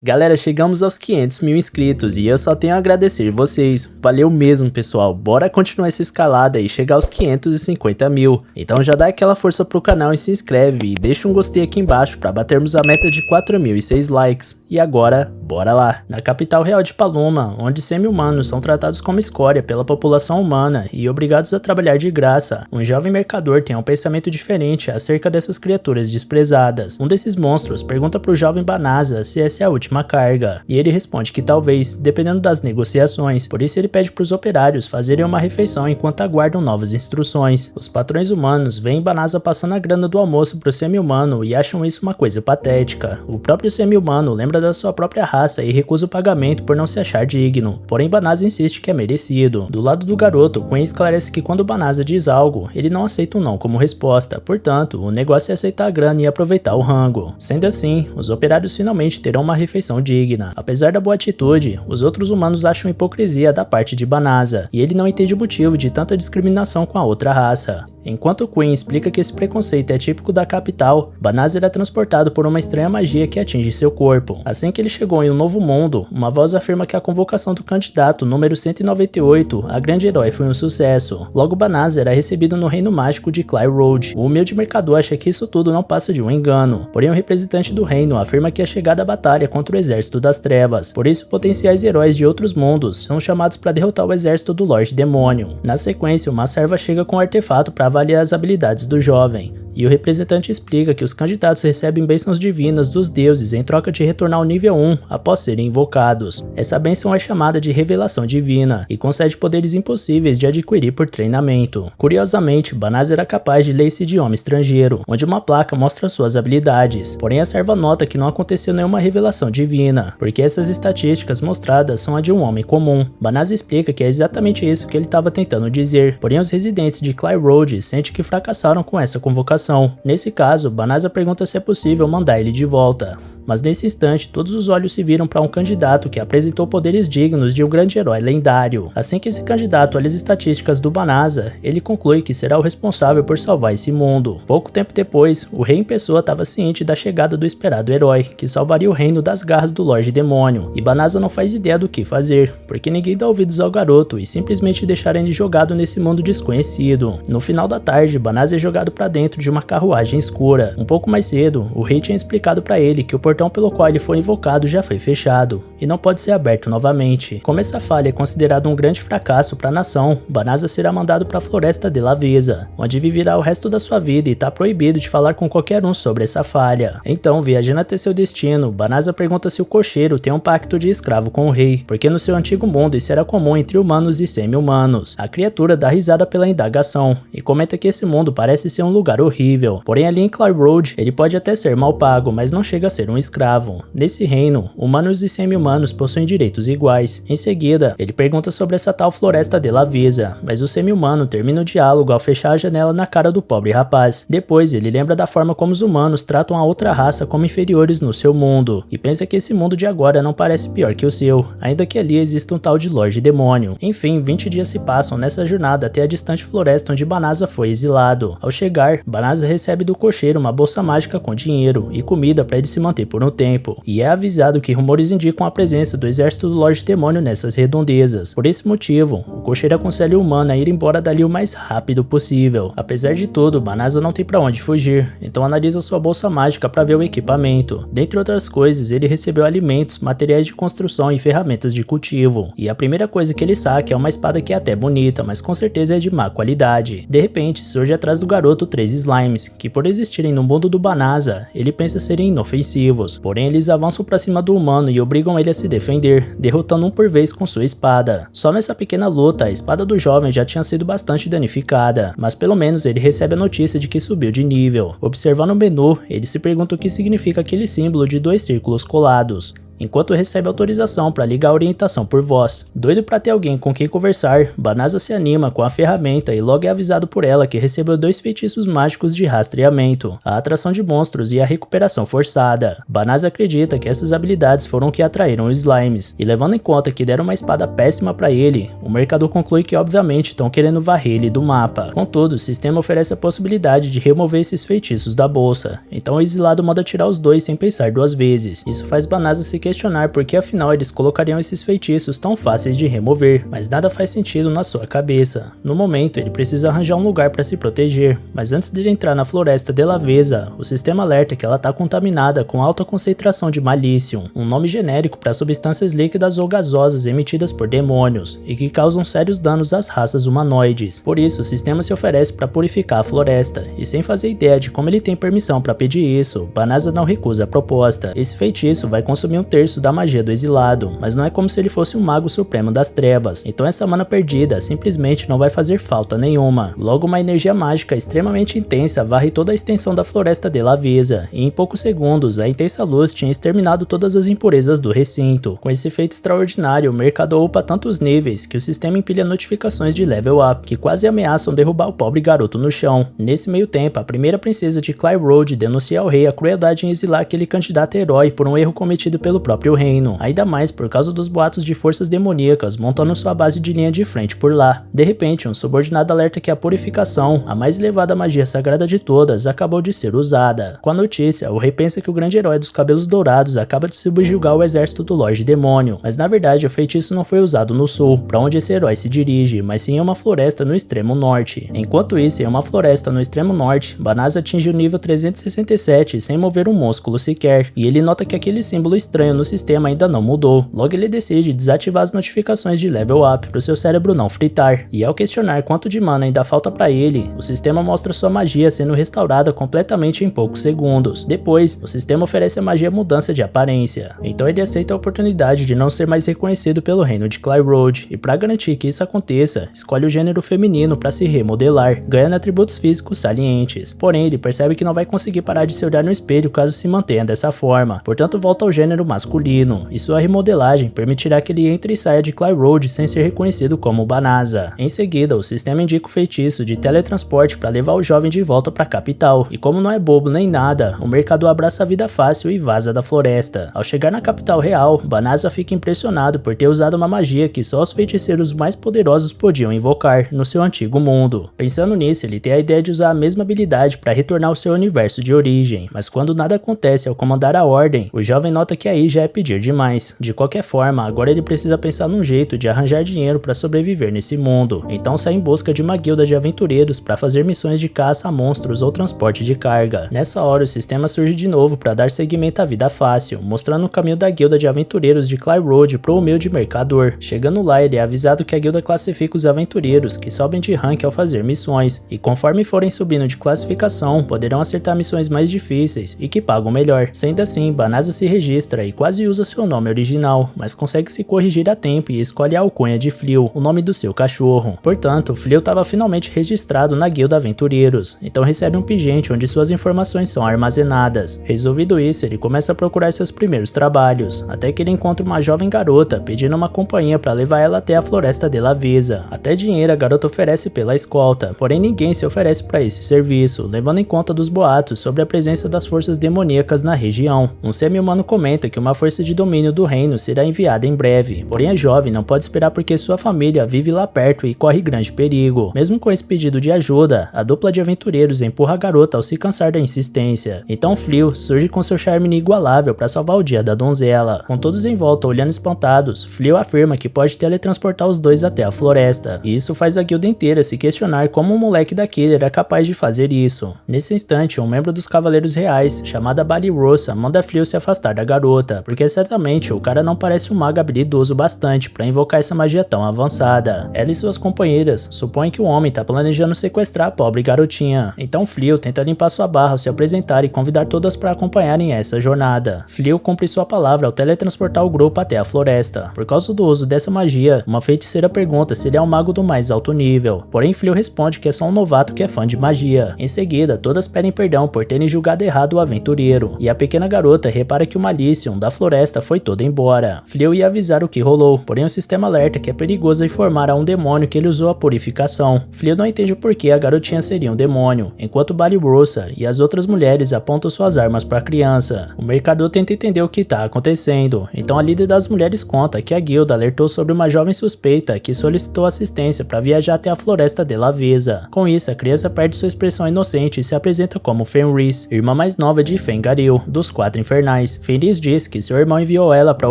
Galera, chegamos aos 500 mil inscritos e eu só tenho a agradecer vocês. Valeu mesmo, pessoal. Bora continuar essa escalada e chegar aos 550 mil. Então já dá aquela força pro canal e se inscreve e deixa um gostei aqui embaixo para batermos a meta de 4.006 likes. E agora, bora lá. Na capital real de Paloma, onde semi-humanos são tratados como escória pela população humana e obrigados a trabalhar de graça, um jovem mercador tem um pensamento diferente acerca dessas criaturas desprezadas. Um desses monstros pergunta pro jovem Banasa se essa é a última carga, e ele responde que talvez, dependendo das negociações. Por isso ele pede para os operários fazerem uma refeição enquanto aguardam novas instruções. Os patrões humanos veem Banasa passando a grana do almoço pro semi-humano e acham isso uma coisa patética. O próprio semi-humano lembra da sua própria raça e recusa o pagamento por não se achar digno, porém Banasa insiste que é merecido. Do lado do garoto, Queen esclarece que quando Banasa diz algo, ele não aceita um não como resposta, portanto, o negócio é aceitar a grana e aproveitar o rango. Sendo assim, os operários finalmente terão uma refeição digna. Apesar da boa atitude, os outros humanos acham hipocrisia da parte de Banasa, e ele não entende o motivo de tanta discriminação com a outra raça. Enquanto Queen explica que esse preconceito é típico da capital, Banasa era transportado por uma estranha magia que atinge seu corpo. Assim que ele chegou em um novo mundo, uma voz afirma que a convocação do candidato número 198 a grande herói foi um sucesso. Logo, Banasa era recebido no reino mágico de Cly Road. O humilde mercador acha que isso tudo não passa de um engano, porém o representante do reino afirma que é chegada a batalha contra o exército das trevas, por isso potenciais heróis de outros mundos são chamados para derrotar o exército do Lorde Demônio. Na sequência, uma serva chega com um artefato para avaliar as habilidades do jovem, e o representante explica que os candidatos recebem bênçãos divinas dos deuses em troca de retornar ao nível 1 após serem invocados. Essa bênção é chamada de revelação divina e concede poderes impossíveis de adquirir por treinamento. Curiosamente, Banasa era capaz de ler esse idioma estrangeiro, onde uma placa mostra suas habilidades, porém a serva nota que não aconteceu nenhuma revelação divina, porque essas estatísticas mostradas são a de um homem comum. Banasa explica que é exatamente isso que ele estava tentando dizer, porém os residentes de Cly Road sentem que fracassaram com essa convocação. Nesse caso, Banasa pergunta se é possível mandar ele de volta. Mas nesse instante, todos os olhos se viram para um candidato que apresentou poderes dignos de um grande herói lendário. Assim que esse candidato olha as estatísticas do Banasa, ele conclui que será o responsável por salvar esse mundo. Pouco tempo depois, o rei em pessoa estava ciente da chegada do esperado herói, que salvaria o reino das garras do Lorde Demônio, e Banasa não faz ideia do que fazer, porque ninguém dá ouvidos ao garoto e simplesmente deixaram ele jogado nesse mundo desconhecido. No final da tarde, Banasa é jogado para dentro de uma carruagem escura. Um pouco mais cedo, o rei tinha explicado para ele que o portão pelo qual ele foi invocado já foi fechado e não pode ser aberto novamente. Como essa falha é considerada um grande fracasso para a nação, Banasa será mandado para a Floresta de Laveza, onde viverá o resto da sua vida e está proibido de falar com qualquer um sobre essa falha. Então, viajando até seu destino, Banasa pergunta se o cocheiro tem um pacto de escravo com o rei, porque no seu antigo mundo isso era comum entre humanos e semi-humanos. A criatura dá risada pela indagação e comenta que esse mundo parece ser um lugar horrível, porém ali em Cly Road ele pode até ser mal pago, mas não chega a ser um escravo. Nesse reino, humanos e semi-humanos possuem direitos iguais. Em seguida, ele pergunta sobre essa tal Floresta de Laveza, mas o semi-humano termina o diálogo ao fechar a janela na cara do pobre rapaz. Depois, ele lembra da forma como os humanos tratam a outra raça como inferiores no seu mundo, e pensa que esse mundo de agora não parece pior que o seu, ainda que ali exista um tal de Lorde Demônio. Enfim, 20 dias se passam nessa jornada até a distante floresta onde Banasa foi exilado. Ao chegar, Banasa recebe do cocheiro uma bolsa mágica com dinheiro e comida para ele se manter por um tempo, e é avisado que rumores indicam a presença do exército do Lorde Demônio nessas redondezas. Por esse motivo, o cocheiro aconselha o humano a ir embora dali o mais rápido possível. Apesar de tudo, Banasa não tem para onde fugir, então analisa sua bolsa mágica para ver o equipamento. Dentre outras coisas, ele recebeu alimentos, materiais de construção e ferramentas de cultivo, e a primeira coisa que ele saca é uma espada que é até bonita, mas com certeza é de má qualidade. De repente, surge atrás do garoto 3 slimes, que por existirem no mundo do Banasa, ele pensa serem inofensivos. Porém, eles avançam para cima do humano e obrigam ele a se defender, derrotando um por vez com sua espada. Só nessa pequena luta, a espada do jovem já tinha sido bastante danificada, mas pelo menos ele recebe a notícia de que subiu de nível. Observando o menu, ele se pergunta o que significa aquele símbolo de 2 círculos colados, enquanto recebe autorização para ligar a orientação por voz. Doido para ter alguém com quem conversar, Banasa se anima com a ferramenta e logo é avisado por ela que recebeu 2 feitiços mágicos de rastreamento, a atração de monstros e a recuperação forçada. Banasa acredita que essas habilidades foram o que atraíram os slimes, e levando em conta que deram uma espada péssima para ele, o mercador conclui que obviamente estão querendo varrer ele do mapa. Contudo, o sistema oferece a possibilidade de remover esses feitiços da bolsa, então o exilado manda tirar os 2 sem pensar 2 vezes. Isso faz Banasa se questionar por que afinal eles colocariam esses feitiços tão fáceis de remover, mas nada faz sentido na sua cabeça. No momento, ele precisa arranjar um lugar para se proteger, mas antes de ele entrar na floresta de Laveza, o sistema alerta que ela está contaminada com alta concentração de Malicium, um nome genérico para substâncias líquidas ou gasosas emitidas por demônios e que causam sérios danos às raças humanoides. Por isso, o sistema se oferece para purificar a floresta, e sem fazer ideia de como ele tem permissão para pedir isso, Banasa não recusa a proposta. Esse feitiço vai consumir 1/3 da magia do exilado, mas não é como se ele fosse um mago supremo das trevas, então essa mana perdida simplesmente não vai fazer falta nenhuma. Logo, uma energia mágica extremamente intensa varre toda a extensão da floresta de Laveza, e em poucos segundos a intensa luz tinha exterminado todas as impurezas do recinto. Com esse efeito extraordinário, o mercado upa tantos níveis que o sistema empilha notificações de level up, que quase ameaçam derrubar o pobre garoto no chão. Nesse meio tempo, a primeira princesa de Cly Road denuncia ao rei a crueldade em exilar aquele candidato herói por um erro cometido pelo próprio reino, ainda mais por causa dos boatos de forças demoníacas montando sua base de linha de frente por lá. De repente, um subordinado alerta que a purificação, a mais elevada magia sagrada de todas, acabou de ser usada. Com a notícia, o rei pensa que o grande herói dos cabelos dourados acaba de subjugar o exército do Lorde Demônio, mas na verdade o feitiço não foi usado no sul, para onde esse herói se dirige, mas sim em uma floresta no extremo norte. Enquanto isso, em uma floresta no extremo norte, Banasa atinge o nível 367 sem mover um músculo sequer, e ele nota que aquele símbolo estranho no sistema ainda não mudou. Logo ele decide desativar as notificações de level up para o seu cérebro não fritar, e ao questionar quanto de mana ainda falta para ele, o sistema mostra sua magia sendo restaurada completamente em poucos segundos. Depois, o sistema oferece a magia mudança de aparência, então ele aceita a oportunidade de não ser mais reconhecido pelo reino de Cly Road, e para garantir que isso aconteça, escolhe o gênero feminino para se remodelar, ganhando atributos físicos salientes. Porém, ele percebe que não vai conseguir parar de se olhar no espelho caso se mantenha dessa forma, portanto volta ao gênero masculino, e sua remodelagem permitirá que ele entre e saia de Cly Road sem ser reconhecido como Banasa. Em seguida, o sistema indica o feitiço de teletransporte para levar o jovem de volta para a capital, e como não é bobo nem nada, o mercado abraça a vida fácil e vaza da floresta. Ao chegar na capital real, Banasa fica impressionado por ter usado uma magia que só os feiticeiros mais poderosos podiam invocar no seu antigo mundo. Pensando nisso, ele tem a ideia de usar a mesma habilidade para retornar ao seu universo de origem, mas quando nada acontece ao comandar a ordem, o jovem nota que aí já é pedir demais. De qualquer forma, agora ele precisa pensar num jeito de arranjar dinheiro para sobreviver nesse mundo, então sai em busca de uma guilda de aventureiros para fazer missões de caça a monstros ou transporte de carga. Nessa hora, o sistema surge de novo para dar seguimento à vida fácil, mostrando o caminho da guilda de aventureiros de Cly Road pro humilde mercador. Chegando lá, ele é avisado que a guilda classifica os aventureiros que sobem de rank ao fazer missões, e conforme forem subindo de classificação, poderão acertar missões mais difíceis e que pagam melhor. Sendo assim, Banasa se registra e quase usa seu nome original, mas consegue se corrigir a tempo e escolhe a alcunha de Fleo, o nome do seu cachorro. Portanto, Fleo estava finalmente registrado na guilda aventureiros, então recebe um pingente onde suas informações são armazenadas. Resolvido isso, ele começa a procurar seus primeiros trabalhos, até que ele encontra uma jovem garota pedindo uma companhia para levar ela até a floresta de Laveza. Até dinheiro a garota oferece pela escolta, porém ninguém se oferece para esse serviço, levando em conta dos boatos sobre a presença das forças demoníacas na região. Um semi-humano comenta que uma força de domínio do reino será enviada em breve, porém a jovem não pode esperar porque sua família vive lá perto e corre grande perigo. Mesmo com esse pedido de ajuda, a dupla de aventureiros empurra a garota ao se cansar da insistência. Então Fleo surge com seu charme inigualável para salvar o dia da donzela. Com todos em volta olhando espantados, Fleo afirma que pode teletransportar os dois até a floresta, e isso faz a guilda inteira se questionar como um moleque daquele era capaz de fazer isso. Nesse instante, um membro dos Cavaleiros Reais, chamada Balirosa, manda Fleo se afastar da garota, porque certamente o cara não parece um mago habilidoso bastante para invocar essa magia tão avançada. Ela e suas companheiras supõem que o homem tá planejando sequestrar a pobre garotinha, então Fleo tenta limpar sua barra ao se apresentar e convidar todas para acompanharem essa jornada. Fleo cumpre sua palavra ao teletransportar o grupo até a floresta. Por causa do uso dessa magia, uma feiticeira pergunta se ele é um mago do mais alto nível, porém Fleo responde que é só um novato que é fã de magia. Em seguida, todas pedem perdão por terem julgado errado o aventureiro, e a pequena garota repara que o Malicium da floresta foi todo embora. Fleo ia avisar o que rolou, porém o sistema alerta que é perigoso informar a um demônio que ele usou a purificação. Fleo não entende o porquê a garotinha seria um demônio, enquanto Balirosa e as outras mulheres apontam suas armas para a criança. O mercador tenta entender o que está acontecendo, então a líder das mulheres conta que a guilda alertou sobre uma jovem suspeita que solicitou assistência para viajar até a floresta de Laveza. Com isso, a criança perde sua expressão inocente e se apresenta como Fenris, irmã mais nova de Fengaril, dos Quatro Infernais. Fenris diz que que seu irmão enviou ela para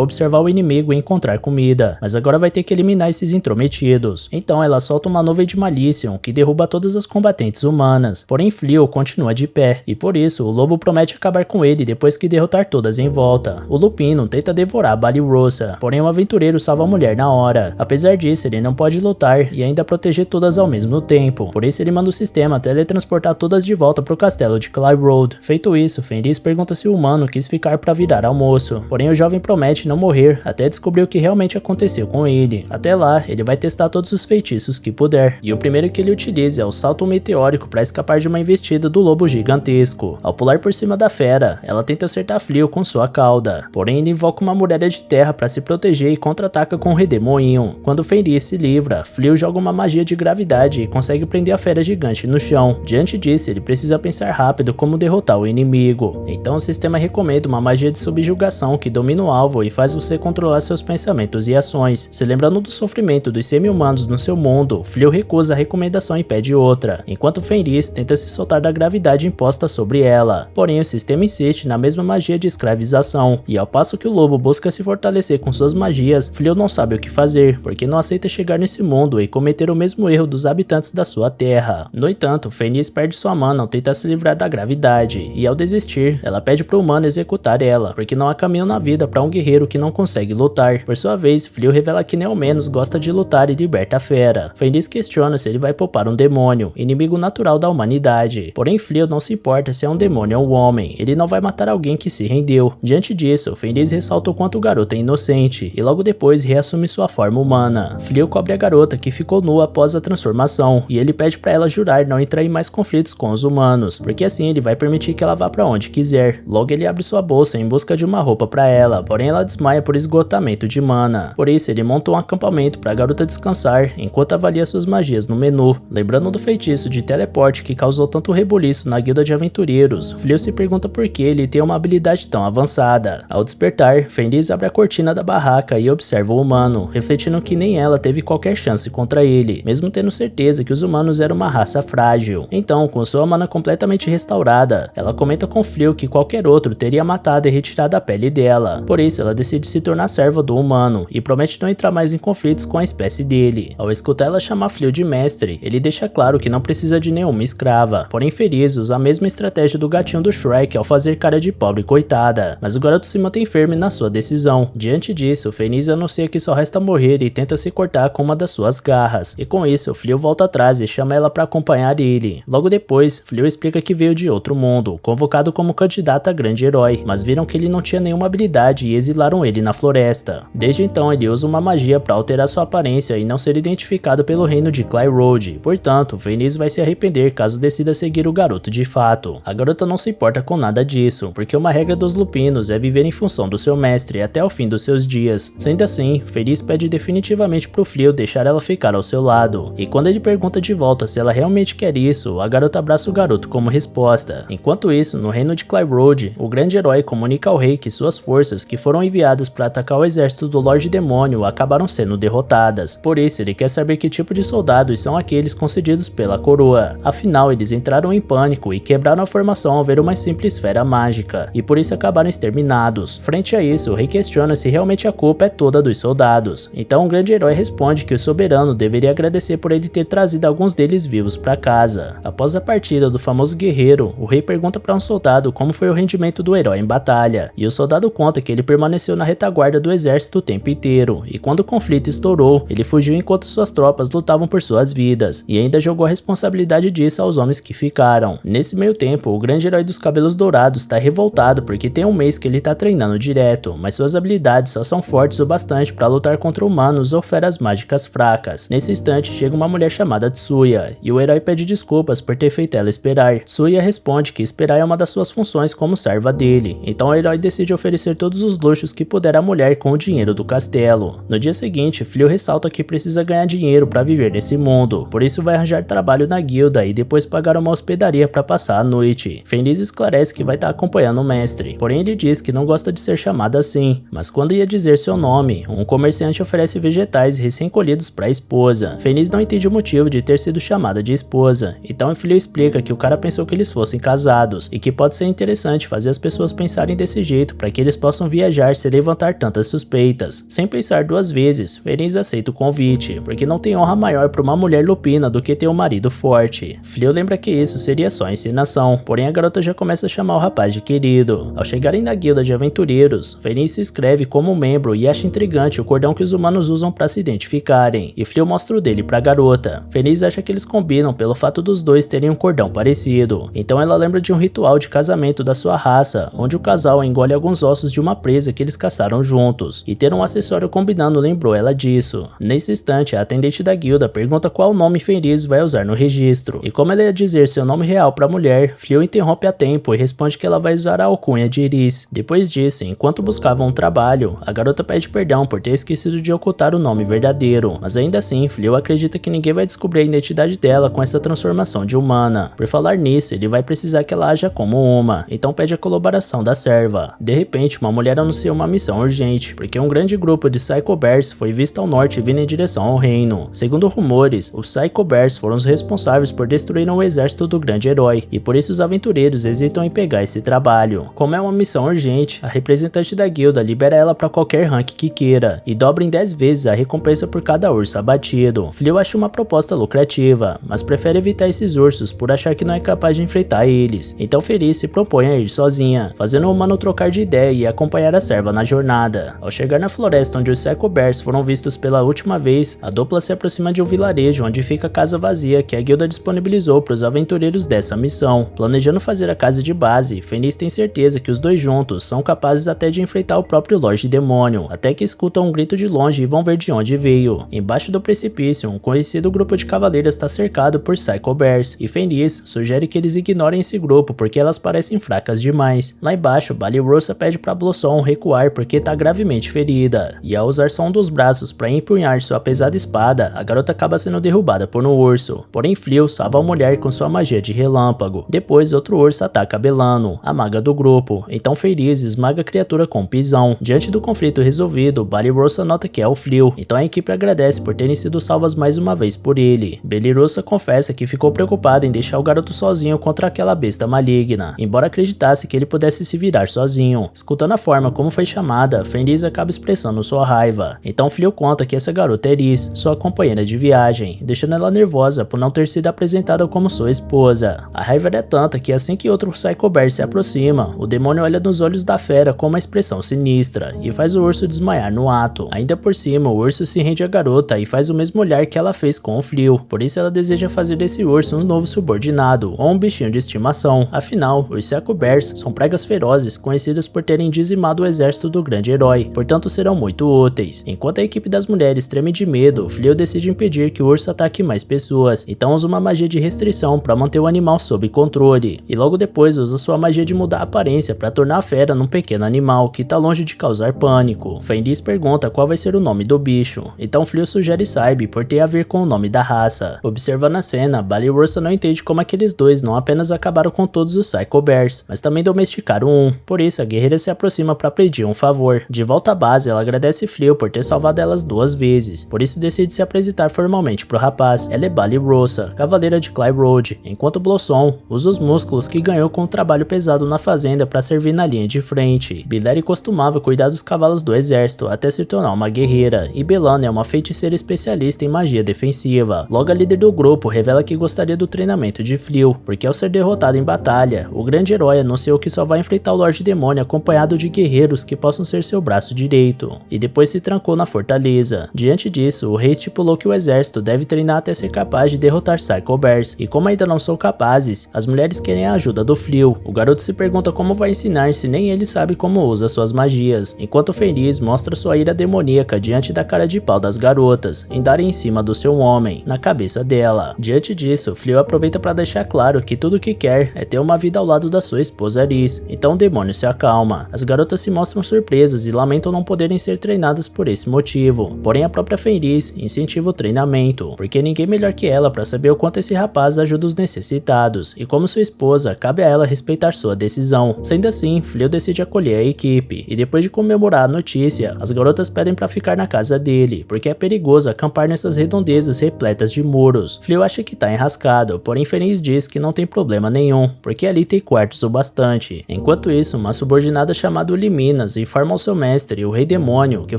observar o inimigo e encontrar comida, mas agora vai ter que eliminar esses intrometidos. Então ela solta uma nuvem de Malicium que derruba todas as combatentes humanas, porém Flew continua de pé, e por isso o lobo promete acabar com ele depois que derrotar todas em volta. O Lupino tenta devorar Balirosa, porém o aventureiro salva a mulher na hora. Apesar disso, ele não pode lutar e ainda proteger todas ao mesmo tempo, por isso ele manda o sistema teletransportar todas de volta pro castelo de Clyde. Feito isso, Fenris pergunta se o humano quis ficar para virar almoço, porém o jovem promete não morrer até descobrir o que realmente aconteceu com ele. Até lá, ele vai testar todos os feitiços que puder, e o primeiro que ele utiliza é o salto meteórico para escapar de uma investida do lobo gigantesco. Ao pular por cima da fera, ela tenta acertar Flew com sua cauda, porém ele invoca uma muralha de terra para se proteger e contra-ataca com o redemoinho. Quando Fenris se livra, Flew joga uma magia de gravidade e consegue prender a fera gigante no chão. Diante disso, ele precisa pensar rápido como derrotar o inimigo. Então o sistema recomenda uma magia de subjugação que domina o alvo e faz você controlar seus pensamentos e ações. Se lembrando do sofrimento dos semi-humanos no seu mundo, Flew recusa a recomendação e pede outra, enquanto Fenris tenta se soltar da gravidade imposta sobre ela. Porém, o sistema insiste na mesma magia de escravização, e ao passo que o lobo busca se fortalecer com suas magias, Flew não sabe o que fazer, porque não aceita chegar nesse mundo e cometer o mesmo erro dos habitantes da sua terra. No entanto, Fenris perde sua mana ao tentar se livrar da gravidade, e ao desistir, ela pede pro humano executar ela, porque não há caminho na vida para um guerreiro que não consegue lutar. Por sua vez, Flew revela que nem ao menos gosta de lutar e liberta a fera. Fenris questiona se ele vai poupar um demônio, inimigo natural da humanidade. Porém, Flew não se importa se é um demônio ou um homem, ele não vai matar alguém que se rendeu. Diante disso, Fenris ressalta o quanto o garoto é inocente, e logo depois reassume sua forma humana. Flew cobre a garota que ficou nua após a transformação, e ele pede para ela jurar não entrar em mais conflitos com os humanos, porque assim ele vai permitir que ela vá para onde quiser. Logo ele abre sua bolsa em busca de uma roupa para ela, porém ela desmaia por esgotamento de mana. Por isso ele monta um acampamento para a garota descansar, enquanto avalia suas magias no menu. Lembrando do feitiço de teleporte que causou tanto rebuliço na guilda de aventureiros, Flew se pergunta por que ele tem uma habilidade tão avançada. Ao despertar, Fenris abre a cortina da barraca e observa o humano, refletindo que nem ela teve qualquer chance contra ele, mesmo tendo certeza que os humanos eram uma raça frágil. Então, com sua mana completamente restaurada, ela comenta com Flew que qualquer outro teria matado e retirado a pele dela. Por isso, ela decide se tornar serva do humano e promete não entrar mais em conflitos com a espécie dele. Ao escutar ela chamar Flew de mestre, ele deixa claro que não precisa de nenhuma escrava. Porém, Fenris usa a mesma estratégia do gatinho do Shrek ao fazer cara de pobre coitada, mas o garoto se mantém firme na sua decisão. Diante disso, Fenris anuncia que só resta morrer e tenta se cortar com uma das suas garras, e com isso, Flew volta atrás e chama ela para acompanhar ele. Logo depois, Flew explica que veio de outro mundo, convocado como candidato a grande herói, mas viram que ele não tinha nenhuma habilidade e exilaram ele na floresta. Desde então, ele usa uma magia para alterar sua aparência e não ser identificado pelo reino de Clyde. Portanto, Fenris vai se arrepender caso decida seguir o garoto de fato. A garota não se importa com nada disso, porque uma regra dos lupinos é viver em função do seu mestre até o fim dos seus dias. Sendo assim, Fenris pede definitivamente pro Flew deixar ela ficar ao seu lado, e quando ele pergunta de volta se ela realmente quer isso, a garota abraça o garoto como resposta. Enquanto isso, no reino de Clyde, o grande herói comunica ao rei que suas forças, que foram enviadas para atacar o exército do Lorde Demônio, acabaram sendo derrotadas. Por isso, ele quer saber que tipo de soldados são aqueles concedidos pela coroa. Afinal, eles entraram em pânico e quebraram a formação ao ver uma simples esfera mágica, e por isso acabaram exterminados. Frente a isso, o rei questiona se realmente a culpa é toda dos soldados. Então o grande herói responde que o soberano deveria agradecer por ele ter trazido alguns deles vivos para casa. Após a partida do famoso guerreiro, o rei pergunta para um soldado como foi o rendimento do herói em batalha, e o soldado conta que ele permaneceu na retaguarda do exército o tempo inteiro, e quando o conflito estourou, ele fugiu enquanto suas tropas lutavam por suas vidas, e ainda jogou a responsabilidade disso aos homens que ficaram. Nesse meio tempo, o grande herói dos cabelos dourados está revoltado porque tem um mês que ele está treinando direto, mas suas habilidades só são fortes o bastante para lutar contra humanos ou feras mágicas fracas. Nesse instante, chega uma mulher chamada Tsuya, e o herói pede desculpas por ter feito ela esperar. Tsuya responde que esperar é uma das suas funções como serva dele, então o herói decide oferecer todos os luxos que puder à mulher com o dinheiro do castelo. No dia seguinte, Flew ressalta que precisa ganhar dinheiro para viver nesse mundo, por isso vai arranjar trabalho na guilda e depois pagar uma hospedaria para passar a noite. Fenris esclarece que vai estar acompanhando o mestre, porém ele diz que não gosta de ser chamado assim, mas quando ia dizer seu nome, um comerciante oferece vegetais recém-colhidos para a esposa. Fenris não entende o motivo de ter sido chamada de esposa, então Flew explica que o cara pensou que eles fossem casados, e que pode ser interessante fazer as pessoas pensarem desse jeito para que que eles possam viajar sem levantar tantas suspeitas. Sem pensar duas vezes, Feliz aceita o convite, porque não tem honra maior para uma mulher lupina do que ter um marido forte. Fleo lembra que isso seria só encenação, porém a garota já começa a chamar o rapaz de querido. Ao chegarem na guilda de aventureiros, Feliz se inscreve como membro e acha intrigante o cordão que os humanos usam para se identificarem, e Fleo mostra o dele pra garota. Feliz acha que eles combinam pelo fato dos dois terem um cordão parecido, então ela lembra de um ritual de casamento da sua raça, onde o casal engole alguns ossos de uma presa que eles caçaram juntos, e ter um acessório combinando lembrou ela disso. Nesse instante, a atendente da guilda pergunta qual nome Feliz vai usar no registro, e como ela ia dizer seu nome real pra mulher, Fleo interrompe a tempo e responde que ela vai usar a alcunha de Iris. Depois disso, enquanto buscavam um trabalho, a garota pede perdão por ter esquecido de ocultar o nome verdadeiro, mas ainda assim, Fleo acredita que ninguém vai descobrir a identidade dela com essa transformação de humana. Por falar nisso, ele vai precisar que ela haja como uma, então pede a colaboração da serva. De repente, uma mulher anuncia uma missão urgente, porque um grande grupo de Psycho Bears foi visto ao norte vindo em direção ao reino. Segundo rumores, os Psycho Bears foram os responsáveis por destruir o exército do grande herói, e por isso os aventureiros hesitam em pegar esse trabalho. Como é uma missão urgente, a representante da guilda libera ela para qualquer rank que queira, e dobra em 10 vezes a recompensa por cada urso abatido. Fleo acha uma proposta lucrativa, mas prefere evitar esses ursos por achar que não é capaz de enfrentar eles, então Feliz se propõe a ir sozinha, fazendo o humano trocar de ideia e acompanhar a serva na jornada. Ao chegar na floresta onde os Psycho Bears foram vistos pela última vez, a dupla se aproxima de um vilarejo onde fica a casa vazia que a guilda disponibilizou para os aventureiros dessa missão. Planejando fazer a casa de base, Feliz tem certeza que os dois juntos são capazes até de enfrentar o próprio Lorde Demônio, até que escutam um grito de longe e vão ver de onde veio. Embaixo do precipício, um conhecido grupo de cavaleiras está cercado por Psycho Bears, e Feliz sugere que eles ignorem esse grupo porque elas parecem fracas demais. Lá embaixo, Ballyrosa pede para Blossom recuar porque está gravemente ferida, e ao usar só um dos braços para empunhar sua pesada espada, a garota acaba sendo derrubada por um urso. Porém, Fleo salva a mulher com sua magia de relâmpago. Depois, outro urso ataca Belano, a maga do grupo, então Feliz esmaga a criatura com um pisão. Diante do conflito resolvido, Ballyrosa nota que é o Fleo, então a equipe agradece por terem sido salvas mais uma vez por ele. Ballyrosa confessa que ficou preocupada em deixar o garoto sozinho contra aquela besta maligna, embora acreditasse que ele pudesse se virar sozinho. Escutando a forma como foi chamada, Feliz acaba expressando sua raiva, então Fleo conta que essa garota é Iris, sua companheira de viagem, deixando ela nervosa por não ter sido apresentada como sua esposa. A raiva é tanta que assim que outro Psycho Bear se aproxima, o demônio olha nos olhos da fera com uma expressão sinistra e faz o urso desmaiar no ato. Ainda por cima, o urso se rende à garota e faz o mesmo olhar que ela fez com o Fleo, por isso ela deseja fazer desse urso um novo subordinado ou um bichinho de estimação. Afinal, os Psycho Bears são pragas ferozes conhecidas por terem dizimado o exército do grande herói, portanto serão muito úteis. Enquanto a equipe das mulheres treme de medo, Fleo decide impedir que o urso ataque mais pessoas, então usa uma magia de restrição para manter o animal sob controle, e logo depois usa sua magia de mudar a aparência para tornar a fera num pequeno animal que tá longe de causar pânico. Fenris pergunta qual vai ser o nome do bicho, então Fleo sugere Saibe por ter a ver com o nome da raça. Observando a cena, Ballyrosa não entende como aqueles dois não apenas acabaram com todos os Psycho Bears, mas também domesticaram um, por isso a guerreira se aproxima para pedir um favor. De volta à base, ela agradece Fleo por ter salvado elas 2 vezes, por isso decide se apresentar formalmente pro rapaz. Ela é Ballyrosa, cavaleira de Clyde Road, enquanto Blossom usa os músculos que ganhou com o trabalho pesado na fazenda para servir na linha de frente. Bilary costumava cuidar dos cavalos do exército até se tornar uma guerreira, e Belano é uma feiticeira especialista em magia defensiva. Logo, a líder do grupo revela que gostaria do treinamento de Fleo, porque ao ser derrotado em batalha, o grande herói anunciou que só vai enfrentar o Lorde Demônio acompanhado de guerreiros que possam ser seu braço direito, e depois se trancou na fortaleza. Diante disso, o rei estipulou que o exército deve treinar até ser capaz de derrotar Psycho Bears, e como ainda não são capazes, as mulheres querem a ajuda do Fleo. O garoto se pergunta como vai ensinar se nem ele sabe como usa suas magias, enquanto Fenris mostra sua ira demoníaca diante da cara de pau das garotas, em darem em cima do seu homem, na cabeça dela. Diante disso, Fleo aproveita para deixar claro que tudo o que quer é ter uma vida ao lado da sua esposa Iris, então o demônio se acalma. As garotas se mostram surpresas e lamentam não poderem ser treinadas por esse motivo, porém a própria Fenris incentiva o treinamento, porque ninguém melhor que ela para saber o quanto esse rapaz ajuda os necessitados, e como sua esposa, cabe a ela respeitar sua decisão. Sendo assim, Fleo decide acolher a equipe, e depois de comemorar a notícia, as garotas pedem para ficar na casa dele, porque é perigoso acampar nessas redondezas repletas de muros. Fleo acha que tá enrascado, porém Fenris diz que não tem problema nenhum, porque ali tem quartos o bastante. Enquanto isso, uma subordinada subordinada chamada Uliminas informa ao seu mestre, o Rei Demônio, que o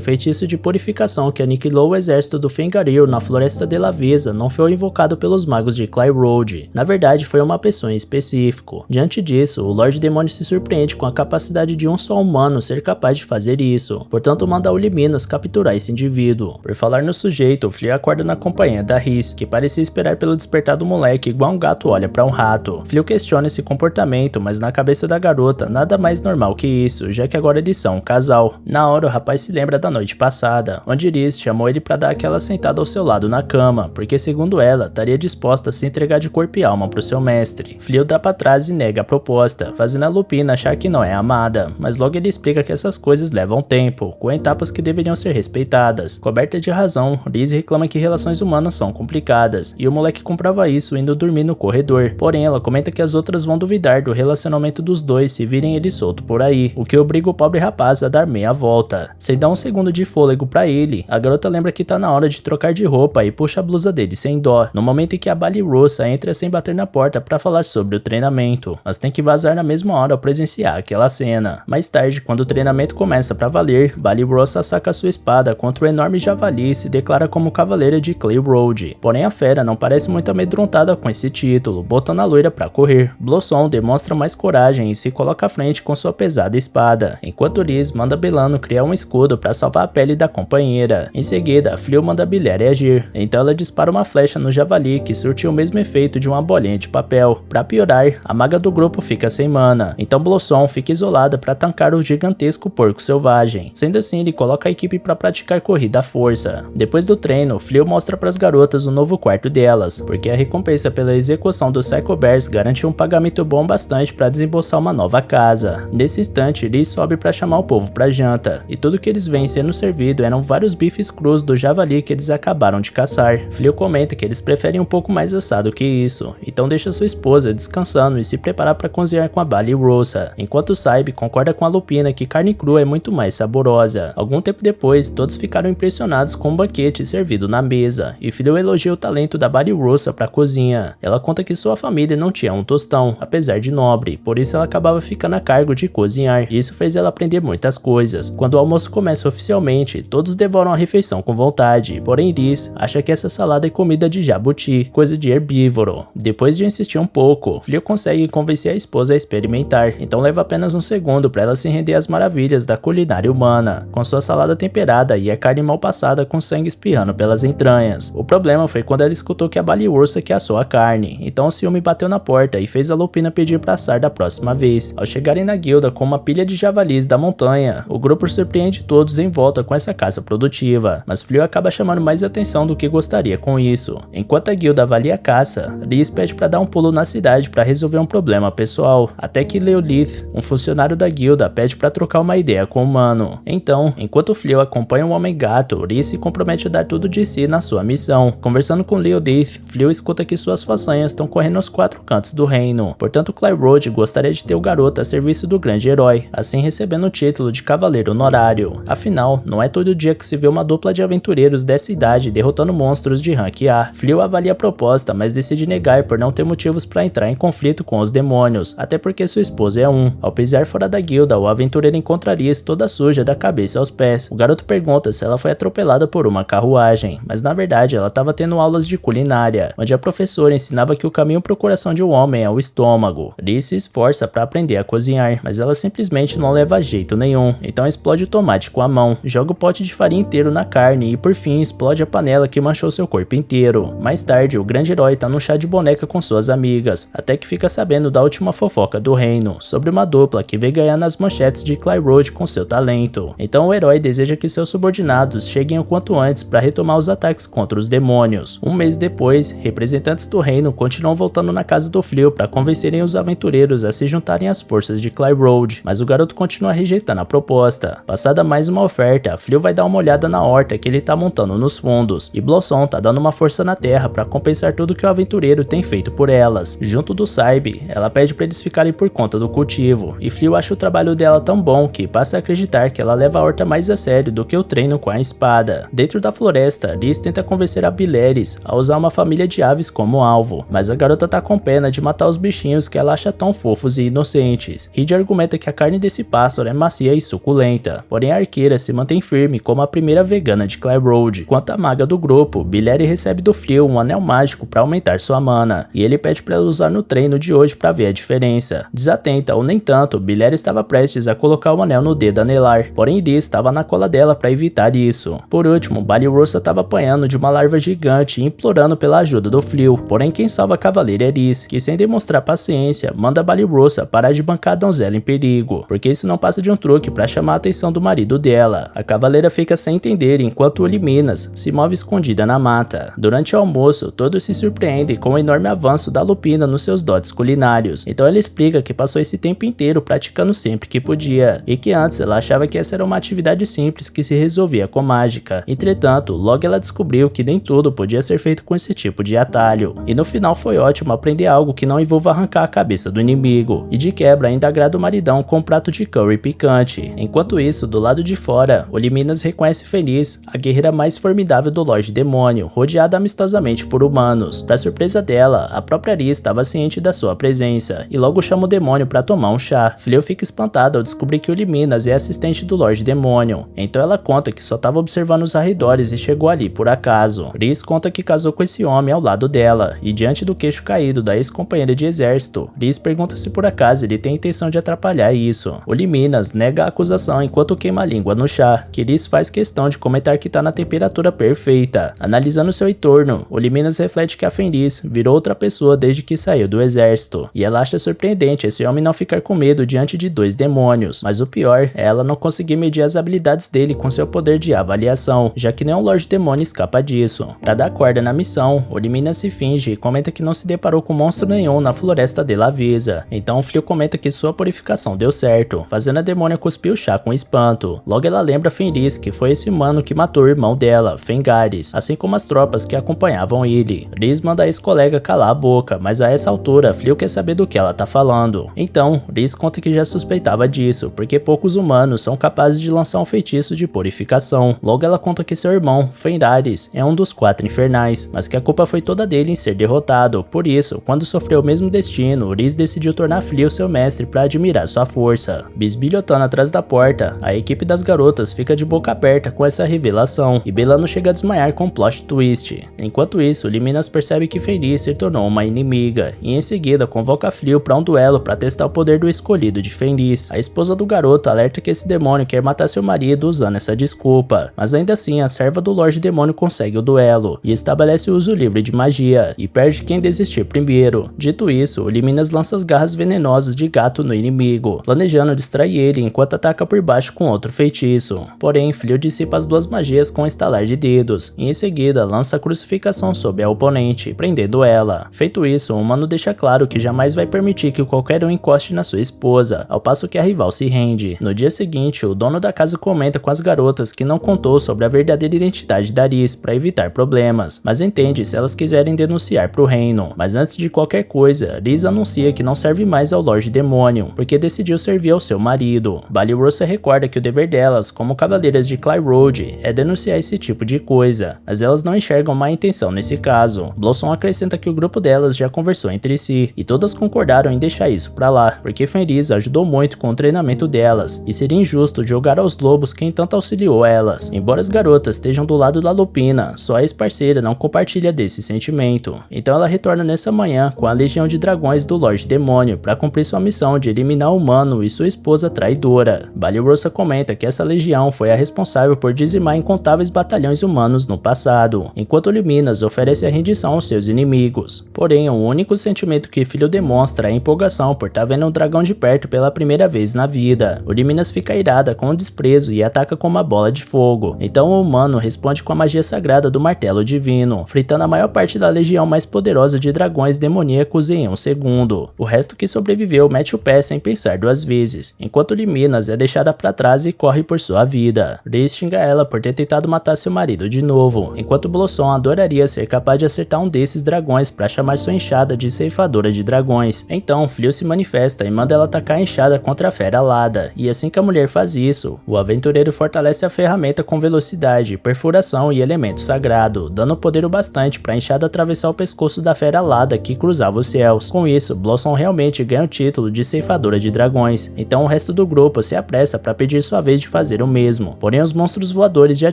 feitiço de purificação que aniquilou o exército do Fengaril na Floresta de Lavesa não foi invocado pelos magos de Cly Road. Na verdade, foi uma pessoa em específico. Diante disso, o Lorde Demônio se surpreende com a capacidade de um só humano ser capaz de fazer isso, portanto manda Uliminas capturar esse indivíduo. Por falar no sujeito, Flea acorda na companhia da Riz, que parecia esperar pelo despertar do moleque igual um gato olha para um rato. Flea questiona esse comportamento, mas na cabeça da garota, nada mais normal que isso, já que agora eles são um casal. Na hora, o rapaz se lembra da noite passada, onde Riz chamou ele para dar aquela sentada ao seu lado na cama, porque segundo ela, estaria disposta a se entregar de corpo e alma pro seu mestre. Flea dá pra trás e nega a proposta, fazendo a Lupina achar que não é amada, mas logo ele explica que essas coisas levam tempo, com etapas que deveriam ser respeitadas. Coberta de razão, Riz reclama que relações humanas são complicadas, e o moleque comprova isso indo dormir no corredor. Porém, ela comenta que as outras vão duvidar do relacionamento dos dois se virem ele solto por aí, o que obriga o pobre rapaz a dar meia volta. Sem dar um segundo de fôlego pra ele, a garota lembra que tá na hora de trocar de roupa e puxa a blusa dele sem dó, no momento em que a Balirosa entra sem bater na porta pra falar sobre o treinamento, mas tem que vazar na mesma hora ao presenciar aquela cena. Mais tarde, quando o treinamento começa pra valer, Balirosa saca sua espada contra o enorme javali e se declara como cavaleira de Clay Road. Porém, a fera não parece muito amedrontada com esse título, botando a loira pra correr. Blossom demonstra mais coragem e se coloca à frente com sua pesada espada, enquanto Riz manda Belano criar um escudo pra salvar a pele da companheira. Em seguida, Flea manda Bilere agir, então ela dispara uma flecha no javali que surte o mesmo efeito de uma bolinha de papel. Pra piorar, a maga do grupo fica sem mana, então Blossom fica isolada pra tancar o gigantesco porco selvagem. Sendo assim, ele coloca a equipe pra praticar corrida à força. Depois do treino, Flea mostra pras garotas o novo quarto delas, porque a recompensa pela execução dos Psycho Bears garante um pagamento bom bastante pra desembolsar uma nova casa. Nesse instante, Riz sobe pra chamar o povo pra janta, e tudo que eles veem sendo servido eram vários bifes crus do javali que eles acabaram de caçar. Flea comenta que eles preferem um pouco mais assado que isso, então deixa sua esposa descansando e se prepara para cozinhar com a Balirosa, enquanto Saib concorda com a Lupina que carne crua é muito mais saborosa. Algum tempo depois, todos ficaram impressionados com o banquete servido na mesa, e Flea elogia o talento da Balirosa pra cozinha. Ela conta que sua família não tinha um tostão, apesar de nobre, por isso ela acabava ficando a cargo de cozinhar, e isso fez ela aprender muitas coisas. Quando o almoço começa oficialmente, todos devoram a refeição com vontade, porém Riz acha que essa salada é comida de jabuti, coisa de herbívoro. Depois de insistir um pouco, Flea consegue convencer a esposa a experimentar, então leva apenas um segundo para ela se render às maravilhas da culinária humana, com sua salada temperada e a carne mal passada com sangue espirrando pelas entranhas. O problema foi quando ela escutou que a Balirosa que assou a carne, então o ciúme bateu na porta e fez a Lupina pedir para assar da próxima vez. Ao chegarem na guilda com uma pilha de javalis da montanha, o grupo surpreende todos em volta com essa caça produtiva, mas Flea acaba chamando mais atenção do que gostaria com isso. Enquanto a guilda avalia a caça, Riz pede para dar um pulo na cidade para resolver um problema pessoal, até que Leolith, um funcionário da guilda, pede para trocar uma ideia com o humano. Então, enquanto Flea acompanha o Homem-Gato, Riz se compromete a dar tudo de si na sua missão. Conversando com Leolith, Flea escuta que suas façanhas estão correndo aos quatro cantos do reino, portanto Cly Road gostaria de ter o garoto a serviço do grande herói, assim recebendo o título de cavaleiro honorário. Afinal, não é todo dia que se vê uma dupla de aventureiros dessa idade derrotando monstros de rank A. Flea avalia a proposta, mas decide negar por não ter motivos para entrar em conflito com os demônios, até porque sua esposa é um. Ao pisar fora da guilda, o aventureiro encontraria toda suja da cabeça aos pés. O garoto pergunta se ela foi atropelada por uma carruagem, mas na verdade ela estava tendo aulas de culinária, onde a professora ensinava que o caminho para o coração de um homem é o estômago. Riz se esforça para aprender a cozinhar, mas ela simplesmente não leva jeito nenhum, então explode o tomate com a mão, joga o pote de farinha inteiro na carne e por fim explode a panela que manchou seu corpo inteiro. Mais tarde, o grande herói tá num chá de boneca com suas amigas, até que fica sabendo da última fofoca do reino, sobre uma dupla que veio ganhar nas manchetes de Cly Road com seu talento. Então o herói deseja que seus subordinados cheguem o quanto antes para retomar os ataques contra os demônios. Um mês depois, representantes do reino continuam voltando na casa do Flea para convencerem os aventureiros a se juntarem às forças de Cly Road, mas o garoto continua rejeitando a proposta. Passada mais uma oferta, Flea vai dar uma olhada na horta que ele tá montando nos fundos, e Blossom tá dando uma força na terra para compensar tudo que o aventureiro tem feito por elas. Junto do Saib, ela pede para eles ficarem por conta do cultivo, e Flea acha o trabalho dela tão bom que passa a acreditar que ela leva a horta mais a sério do que o treino com a espada. Dentro da floresta, Riz tenta convencer a Bileres a usar uma família de aves como alvo, mas a garota tá com pena de matar os bichinhos que ela acha tão fofos e inocentes. Reed argumenta que a carne desse pássaro é macia e suculenta. Porém a arqueira se mantém firme como a primeira vegana de Clay Road. Quanto à maga do grupo, Billy recebe do Frio um anel mágico para aumentar sua mana, e ele pede para ela usar no treino de hoje para ver a diferença. Desatenta ou nem tanto, Billy estava prestes a colocar o anel no dedo anelar, porém Liz estava na cola dela para evitar isso. Por último, Ballyrosa estava apanhando de uma larva gigante e implorando pela ajuda do Frio, porém quem salva a cavaleira é Liz, que sem demonstrar paciência, manda Ballyrosa parar de bancar a donzela em perigo, porque isso não passa de um truque para chamar a atenção do marido dela. A cavaleira fica sem entender enquanto Oliminas se move escondida na mata. Durante o almoço, todos se surpreendem com o enorme avanço da Lupina nos seus dotes culinários, então ela explica que passou esse tempo inteiro praticando sempre que podia, e que antes ela achava que essa era uma atividade simples que se resolvia com mágica. Entretanto, logo ela descobriu que nem tudo podia ser feito com esse tipo de atalho, e no final foi ótimo aprender algo que não envolva arrancar a cabeça do inimigo, e de quebra ainda agrada o maridão com um prato de curry picante. Enquanto isso, do lado de fora, Oliminas reconhece feliz a guerreira mais formidável do Lorde Demônio, rodeada amistosamente por humanos. Para surpresa dela, a própria Ari estava ciente da sua presença, e logo chama o demônio para tomar um chá. Fleo fica espantada ao descobrir que Oliminas é assistente do Lorde Demônio, então ela conta que só estava observando os arredores e chegou ali por acaso. Riz conta que casou com esse homem ao lado dela, e diante do queixo caído da ex-companheira de exército, Riz pergunta se por acaso ele tem a intenção de atrapalhar isso. Oliminas nega a acusação enquanto queima a língua no chá, que Riz faz questão de comentar que está na temperatura perfeita. Analisando seu entorno, Oliminas reflete que a Fenris virou outra pessoa desde que saiu do exército, e ela acha surpreendente esse homem não ficar com medo diante de dois demônios, mas o pior é ela não conseguir medir as habilidades dele com seu poder de avaliação, já que nenhum Lorde Demônio escapa disso. Para dar corda na missão, Oliminas se finge e comenta que não se deparou com monstro nenhum na floresta de Lavisa, então o Fleo comenta que sua purificação deu certo, fazendo a demônia cuspir o chá com espanto. Logo ela lembra Fenris que foi esse humano que matou o irmão dela, Fengaris, assim como as tropas que acompanhavam ele. Riz manda a ex-colega calar a boca, mas a essa altura Fleo quer saber do que ela tá falando. Então, Riz conta que já suspeitava disso, porque poucos humanos são capazes de lançar um feitiço de purificação. Logo ela conta que seu irmão, Fendaris, é um dos 4 infernais, mas que a culpa foi toda dele em ser derrotado. Por isso, quando sofreu o mesmo destino, Riz decidiu tornar Fleo seu mestre para admirar sua força. Bisbilhotando atrás da porta, a equipe das garotas fica de boca aberta com essa revelação, e Belano chega a desmaiar com um plot twist. Enquanto isso, Liminas percebe que Fenris se tornou uma inimiga, e em seguida convoca Fleo para um duelo para testar o poder do escolhido de Fenris. A esposa do garoto alerta que esse demônio quer matar seu marido usando essa desculpa, mas ainda assim a serva do Lorde Demônio consegue o duelo, e estabelece o uso livre de magia, e perde quem desistir primeiro. Dito isso, Liminas lança as garras venenosas de gato no inimigo, planejando distrair ele enquanto ataca por baixo com outro feitiço. Porém, Fleo dissipa as duas magias com um estalar de dedos, e em seguida lança a crucificação sobre a oponente, prendendo ela. Feito isso, o humano deixa claro que jamais vai permitir que qualquer um encoste na sua esposa, ao passo que a rival se rende. No dia seguinte, o dono da casa comenta com as garotas que não contou sobre a verdadeira identidade da Riz para evitar problemas, mas entende se elas quiserem denunciar pro reino. Mas antes de qualquer coisa, Riz anuncia que não serve mais ao Lorde Demônio, porque decidiu servir ao seu marido. Ballyrosa recorda que o dever delas, como cavaleiras de Clay Road, é denunciar esse tipo de coisa, mas elas não enxergam má intenção nesse caso. Blossom acrescenta que o grupo delas já conversou entre si, e todas concordaram em deixar isso pra lá, porque Fenris ajudou muito com o treinamento delas, e seria injusto jogar aos lobos quem tanto auxiliou elas. Embora as garotas estejam do lado da Lupina, só a ex-parceira não compartilha desse sentimento. Então ela retorna nessa manhã com a legião de dragões do Lorde Demônio para cumprir sua missão de eliminar o humano e sua esposa traidora. Ballyrosa comenta que essa legião foi a responsável por dizimar incontáveis batalhões humanos no passado, enquanto Luminas oferece a rendição aos seus inimigos. Porém, o único sentimento que Filho demonstra é a empolgação por estar vendo um dragão de perto pela primeira vez na vida. Luminas fica irada com o desprezo e ataca com uma bola de fogo. Então o humano responde com a magia sagrada do martelo divino, fritando a maior parte da legião mais poderosa de dragões demoníacos em um segundo. O resto que sobreviveu mete o pé sem pensar duas vezes, enquanto Luminas é deixada para trás e corre por sua vida. Riz xinga ela por ter tentado matar seu marido de novo, enquanto Blossom adoraria ser capaz de acertar um desses dragões para chamar sua enxada de ceifadora de dragões. Então Fleo se manifesta e manda ela atacar a enxada contra a fera alada, e assim que a mulher faz isso, o aventureiro fortalece a ferramenta com velocidade, perfuração e elemento sagrado, dando poder o bastante para a enxada atravessar o pescoço da fera alada que cruzava os céus. Com isso, Blossom realmente ganha o título de ceifadora de dragões. dragões, então o resto do grupo se apressa para pedir sua vez de fazer o mesmo, porém os monstros voadores já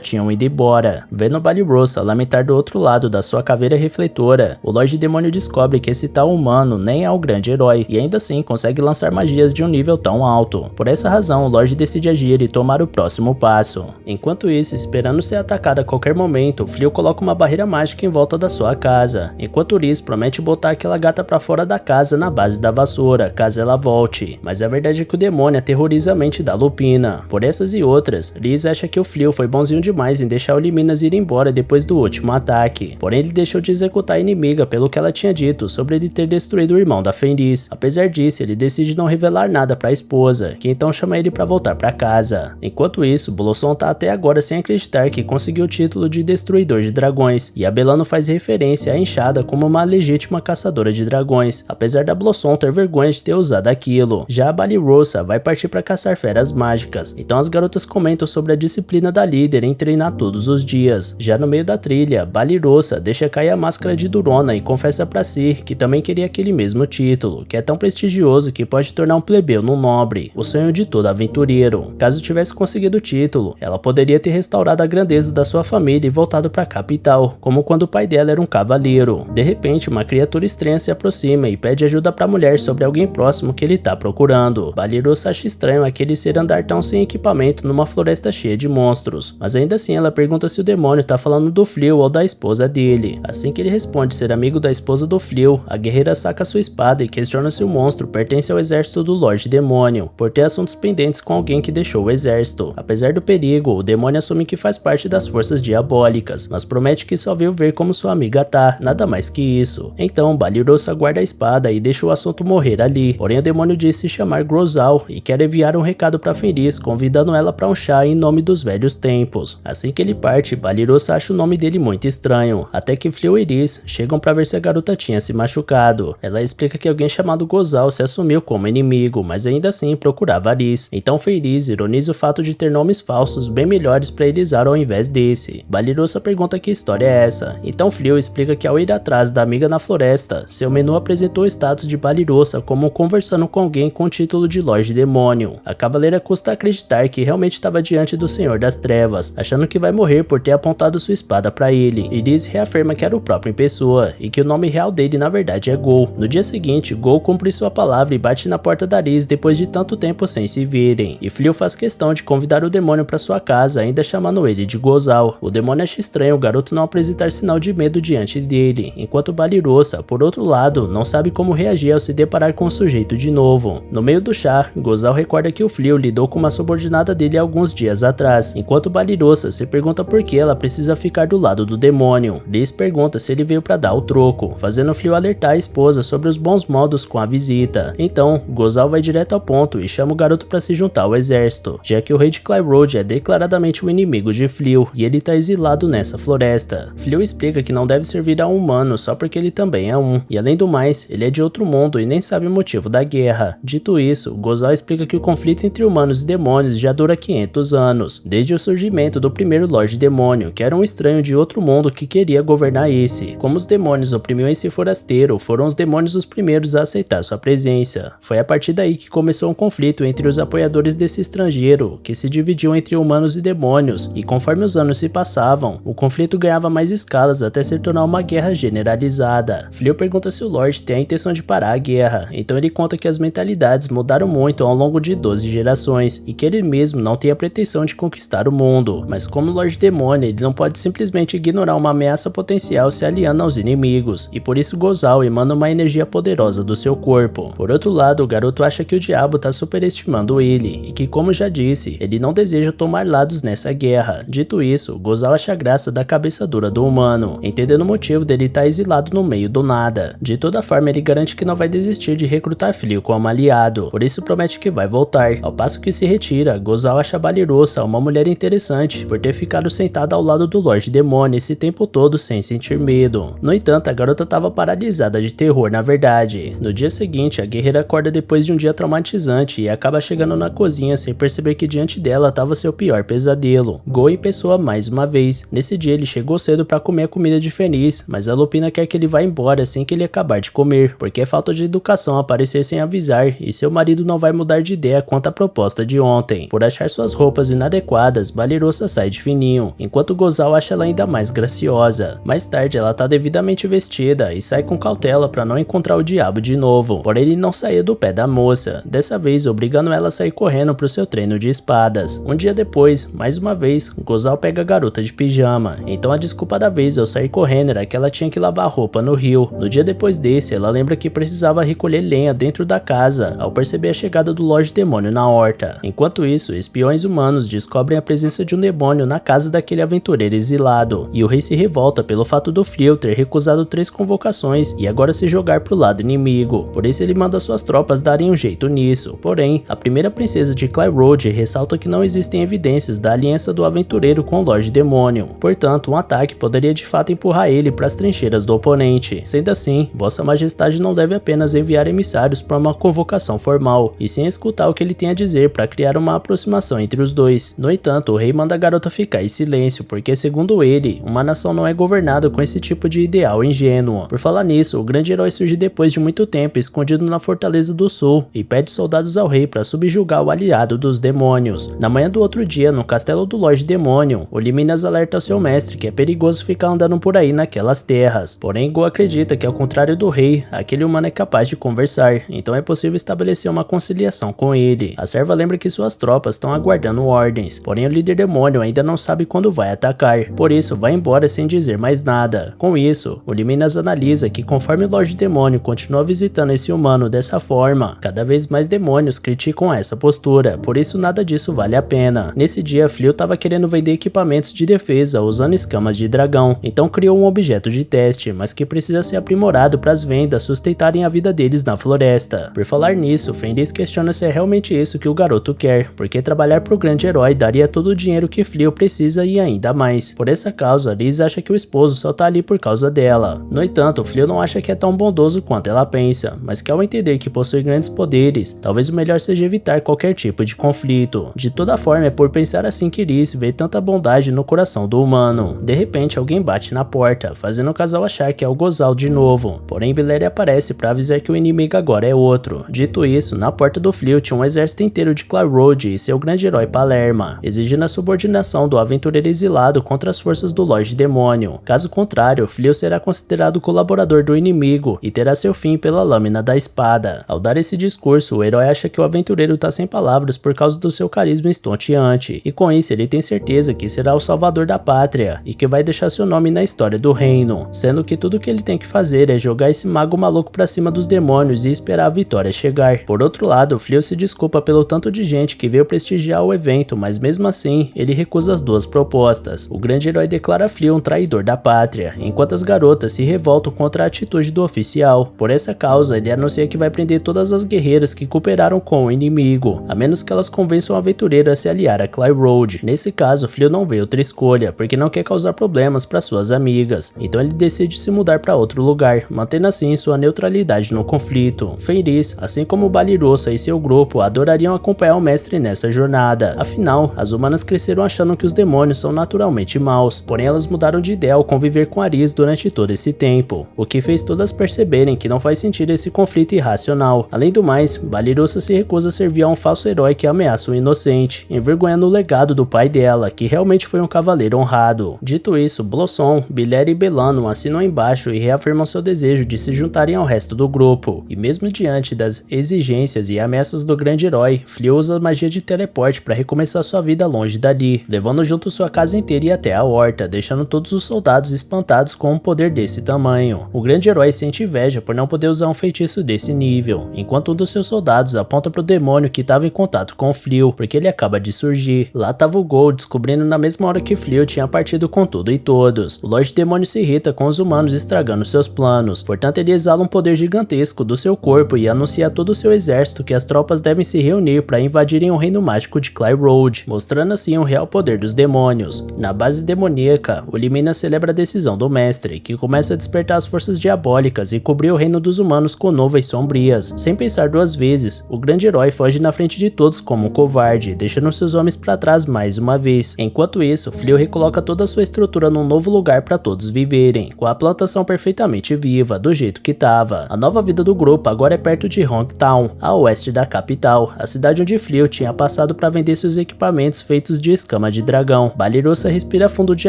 tinham ido embora. Vendo Balirosa lamentar do outro lado da sua caveira refletora, o Lorde Demônio descobre que esse tal humano nem é o grande herói, e ainda assim consegue lançar magias de um nível tão alto. Por essa razão, o Lorde decide agir e tomar o próximo passo. Enquanto isso, esperando ser atacado a qualquer momento, Fleo coloca uma barreira mágica em volta da sua casa, enquanto Liz promete botar aquela gata pra fora da casa na base da vassoura, caso ela volte. Mas a verdade é que o demônio aterroriza a mente da Lupina. Por essas e outras, Liz acha que o Fleo foi bonzinho demais em deixar o Liminas ir embora depois do último ataque, porém ele deixou de executar a inimiga pelo que ela tinha dito sobre ele ter destruído o irmão da Fenris. Apesar disso, ele decide não revelar nada pra esposa, que então chama ele pra voltar pra casa. Enquanto isso, Blossom tá até agora sem acreditar que conseguiu o título de Destruidor de Dragões, e a Belano faz referência à enxada como uma legítima caçadora de dragões, apesar da Blossom ter vergonha de ter usado aquilo. Já a Balirosa vai partir pra caçar feras mágicas, então as garotas comentam sobre a disciplina da líder em treinar todos os dias. Já no meio da trilha, Balirosa deixa cair a máscara de Durona e confessa pra si que também queria aquele mesmo título, que é tão prestigioso que pode tornar um plebeu num nobre, o sonho de todo aventureiro. Caso tivesse conseguido o título, ela poderia ter restaurado a grandeza da sua família e voltado pra capital, como quando o pai dela era um cavaleiro. De repente, uma criatura estranha se aproxima e pede ajuda pra mulher sobre alguém próximo que ele tá procurando. Balirosa acha estranho aquele ser andar tão sem equipamento numa floresta cheia de monstros, mas ainda assim ela pergunta se o demônio tá falando do Fleo ou da esposa dele. Assim que ele responde ser amigo da esposa do Fleo, a guerreira saca sua espada e questiona se o monstro pertence ao exército do Lorde Demônio, por ter assuntos pendentes com alguém que deixou o exército. Apesar do perigo, o demônio assume que faz parte das forças diabólicas, mas promete que só veio ver como sua amiga tá, nada mais que isso. Então, Balirosa guarda a espada e deixa o assunto morrer ali, porém o demônio diz se chamar Grozal e quer enviar um recado pra Fenris, convidando ela pra um chá em nome dos velhos tempos. Assim que ele parte, Balirosa acha o nome dele muito estranho, até que Fleo e Liz chegam pra ver se a garota tinha se machucado. Ela explica que alguém chamado Gozal se assumiu como inimigo, mas ainda assim procurava Liz. Então Fenris ironiza o fato de ter nomes falsos bem melhores pra Elisar ao invés desse. Balirosa pergunta que história é essa, então Fleo explica que ao ir atrás da amiga na floresta, seu menu apresentou o status de Balirosa como conversando com alguém com o título de Lorde Demônio. A cavaleira custa acreditar que realmente estava diante do Senhor das Trevas, achando que vai morrer por ter apontado sua espada pra ele, e Liz reafirma que era o próprio em pessoa, e que o nome real dele na verdade é Gol. No dia seguinte, Gol cumpre sua palavra e bate na porta da Liz depois de tanto tempo sem se verem, e Fleo faz questão de convidar o demônio pra sua casa, ainda chamando ele de Gozal. O demônio acha estranho o garoto não apresentar sinal de medo diante dele, enquanto Balirosa, por outro lado, não sabe como reagir ao se deparar com o sujeito de novo. No meio do chá, Gozal recorda que o Fleo lidou com uma subordinada dele alguns dias atrás, enquanto Balirosa se pergunta por que ela precisa ficar do lado do demônio. Liz pergunta se ele veio pra dar o troco, fazendo Fleo alertar a esposa sobre os bons modos com a visita. Então, Gozal vai direto ao ponto e chama o garoto pra se juntar ao exército, já que o rei de Clyroad é declaradamente o inimigo de Fleo e ele tá exilado nessa floresta. Fleo explica que não deve servir a um humano só porque ele também é um, e além do mais, ele é de outro mundo e nem sabe o motivo da guerra. Dito isso, Gozal explica que o conflito entre humanos e demônios já dura 500 anos, desde o surgimento do primeiro Lorde Demônio, que era um estranho de outro mundo que queria governar esse. Como os demônios oprimiam esse forasteiro, foram os demônios os primeiros a aceitar sua presença. Foi a partir daí que começou um conflito entre os apoiadores desse estrangeiro, que se dividiu entre humanos e demônios, e conforme os anos se passavam, o conflito ganhava mais escalas até se tornar uma guerra generalizada. Fleo pergunta se o Lorde tem a intenção de parar a guerra, então ele conta que as mentalidades mudaram muito ao longo de 12 gerações, e que ele mesmo não tem a pretensão de conquistar o mundo, mas como Lorde Demônio, ele não pode simplesmente ignorar uma ameaça potencial se aliando aos inimigos, e por isso Gozal emana uma energia poderosa do seu corpo. Por outro lado, o garoto acha que o diabo tá superestimando ele, e que, como já disse, ele não deseja tomar lados nessa guerra. Dito isso, Gozal acha graça da cabeça dura do humano, entendendo o motivo dele estar exilado no meio do nada. De toda forma, ele garante que não vai desistir de recrutar Fleo como aliado, por isso promete que vai voltar. Ao passo que se retira, Gozal acha Balirosa uma mulher interessante, por ter ficado sentada ao lado do Lorde Demônio esse tempo todo sem sentir medo. No entanto, a garota estava paralisada de terror na verdade. No dia seguinte, a guerreira acorda depois de um dia traumatizante e acaba chegando na cozinha sem perceber que diante dela estava seu pior pesadelo, Go em pessoa mais uma vez. Nesse dia ele chegou cedo para comer a comida de Fenris, mas a Lupina quer que ele vá embora assim que ele acabar de comer, porque é falta de educação aparecer sem avisar, e seu marido marido não vai mudar de ideia quanto à proposta de ontem. Por achar suas roupas inadequadas, Balirosa sai de fininho, enquanto Gozal acha ela ainda mais graciosa. Mais tarde ela tá devidamente vestida e sai com cautela para não encontrar o diabo de novo, porém ele não saía do pé da moça, dessa vez obrigando ela a sair correndo pro seu treino de espadas. Um dia depois, mais uma vez, Gozal pega a garota de pijama, então a desculpa da vez ao sair correndo era que ela tinha que lavar roupa no rio. No dia depois desse, ela lembra que precisava recolher lenha dentro da casa, ao perceber a chegada do Lorde Demônio na horta. Enquanto isso, espiões humanos descobrem a presença de um demônio na casa daquele aventureiro exilado, e o rei se revolta pelo fato do Flio ter recusado 3 convocações e agora se jogar pro lado inimigo. Por isso ele manda suas tropas darem um jeito nisso. Porém, a primeira princesa de Cly Road ressalta que não existem evidências da aliança do aventureiro com o Lorde Demônio. Portanto, um ataque poderia de fato empurrar ele para as trincheiras do oponente. Sendo assim, Vossa Majestade não deve apenas enviar emissários para uma convocação formal, e sim escutar o que ele tem a dizer para criar uma aproximação entre os dois. No entanto, o rei manda a garota ficar em silêncio, porque segundo ele, uma nação não é governada com esse tipo de ideal ingênuo. Por falar nisso, o grande herói surge depois de muito tempo escondido na Fortaleza do Sul e pede soldados ao rei para subjugar o aliado dos demônios. Na manhã do outro dia, no castelo do Lorde Demônio, o Liminas alerta ao seu mestre que é perigoso ficar andando por aí naquelas terras. Porém, Go acredita que ao contrário do rei, aquele humano é capaz de conversar, então é possível estabelecer uma conciliação com ele. A serva lembra que suas tropas estão aguardando ordens, porém o líder demônio ainda não sabe quando vai atacar, por isso vai embora sem dizer mais nada. Com isso, o Liminas analisa que conforme o Lorde Demônio continua visitando esse humano dessa forma, cada vez mais demônios criticam essa postura, por isso nada disso vale a pena. Nesse dia, Flio estava querendo vender equipamentos de defesa usando escamas de dragão, então criou um objeto de teste, mas que precisa ser aprimorado para as vendas sustentarem a vida deles na floresta. Por falar nisso, Fenris questiona se é realmente isso que o garoto quer, porque trabalhar pro grande herói daria todo o dinheiro que Flio precisa e ainda mais. Por essa causa, Liz acha que o esposo só tá ali por causa dela. No entanto, Flio não acha que é tão bondoso quanto ela pensa, mas que ao entender que possui grandes poderes, talvez o melhor seja evitar qualquer tipo de conflito. De toda forma, é por pensar assim que Liz vê tanta bondade no coração do humano. De repente, alguém bate na porta, fazendo o casal achar que é o Gozal de novo. Porém, Bilere aparece para avisar que o inimigo agora é outro. Dito isso, na porta do Flio tinha um exército inteiro de Cly Road e seu grande herói Palerma, exigindo a subordinação do aventureiro exilado contra as forças do Lorde Demônio. Caso contrário, Flio será considerado colaborador do inimigo e terá seu fim pela lâmina da espada. Ao dar esse discurso, o herói acha que o aventureiro tá sem palavras por causa do seu carisma estonteante, e com isso ele tem certeza que será o salvador da pátria e que vai deixar seu nome na história do reino, sendo que tudo que ele tem que fazer é jogar esse mago maluco pra cima dos demônios e esperar a vitória chegar. Por outro lado, Flio se desculpa pelo tanto de gente que veio prestigiar o evento, mas mesmo assim, ele recusa as duas propostas. O grande herói declara Flio um traidor da pátria, enquanto as garotas se revoltam contra a atitude do oficial. Por essa causa, ele anuncia que vai prender todas as guerreiras que cooperaram com o inimigo, a menos que elas convençam o aventureiro a se aliar a Cly Road. Nesse caso, Flio não vê outra escolha, porque não quer causar problemas para suas amigas, então ele decide se mudar para outro lugar, mantendo assim sua neutralidade no conflito. Fenris, assim como Balirosa e seu grupo, adorariam acompanhar o mestre nessa jornada. Afinal, as humanas cresceram achando que os demônios são naturalmente maus, porém elas mudaram de ideia ao conviver com Aris durante todo esse tempo, o que fez todas perceberem que não faz sentido esse conflito irracional. Além do mais, Balirosa se recusa a servir a um falso herói que ameaça o inocente, envergonhando o legado do pai dela, que realmente foi um cavaleiro honrado. Dito isso, Blossom, Bilere e Belano assinam embaixo e reafirmam seu desejo de se juntarem ao resto do grupo, e mesmo diante das exigências e ameaças do grande herói, Flio usa a magia de teleporte para recomeçar sua vida longe dali, levando junto sua casa inteira e até a horta, deixando todos os soldados espantados com um poder desse tamanho. O grande herói sente inveja por não poder usar um feitiço desse nível, enquanto um dos seus soldados aponta pro demônio que estava em contato com Flio, porque ele acaba de surgir. Lá tava o Gol, descobrindo na mesma hora que Flio tinha partido com tudo e todos. O Lorde Demônio se irrita com os humanos estragando seus planos, portanto ele exala um poder gigantesco do seu corpo e anuncia a todo o seu exército que as tropas devem se reunir para invadirem o reino mágico de Cly Road, mostrando assim o real poder dos demônios. Na base demoníaca, o Liminas celebra a decisão do mestre, que começa a despertar as forças diabólicas e cobrir o reino dos humanos com nuvens sombrias. Sem pensar duas vezes, o grande herói foge na frente de todos como um covarde, deixando seus homens para trás mais uma vez. Enquanto isso, Flio recoloca toda a sua estrutura num novo lugar para todos viverem, com a plantação perfeitamente viva, do jeito que tava. A nova vida do grupo agora é perto de Hong Town, Town, a oeste da capital, a cidade onde Fleo tinha passado para vender seus equipamentos feitos de escama de dragão. Balirosa respira fundo de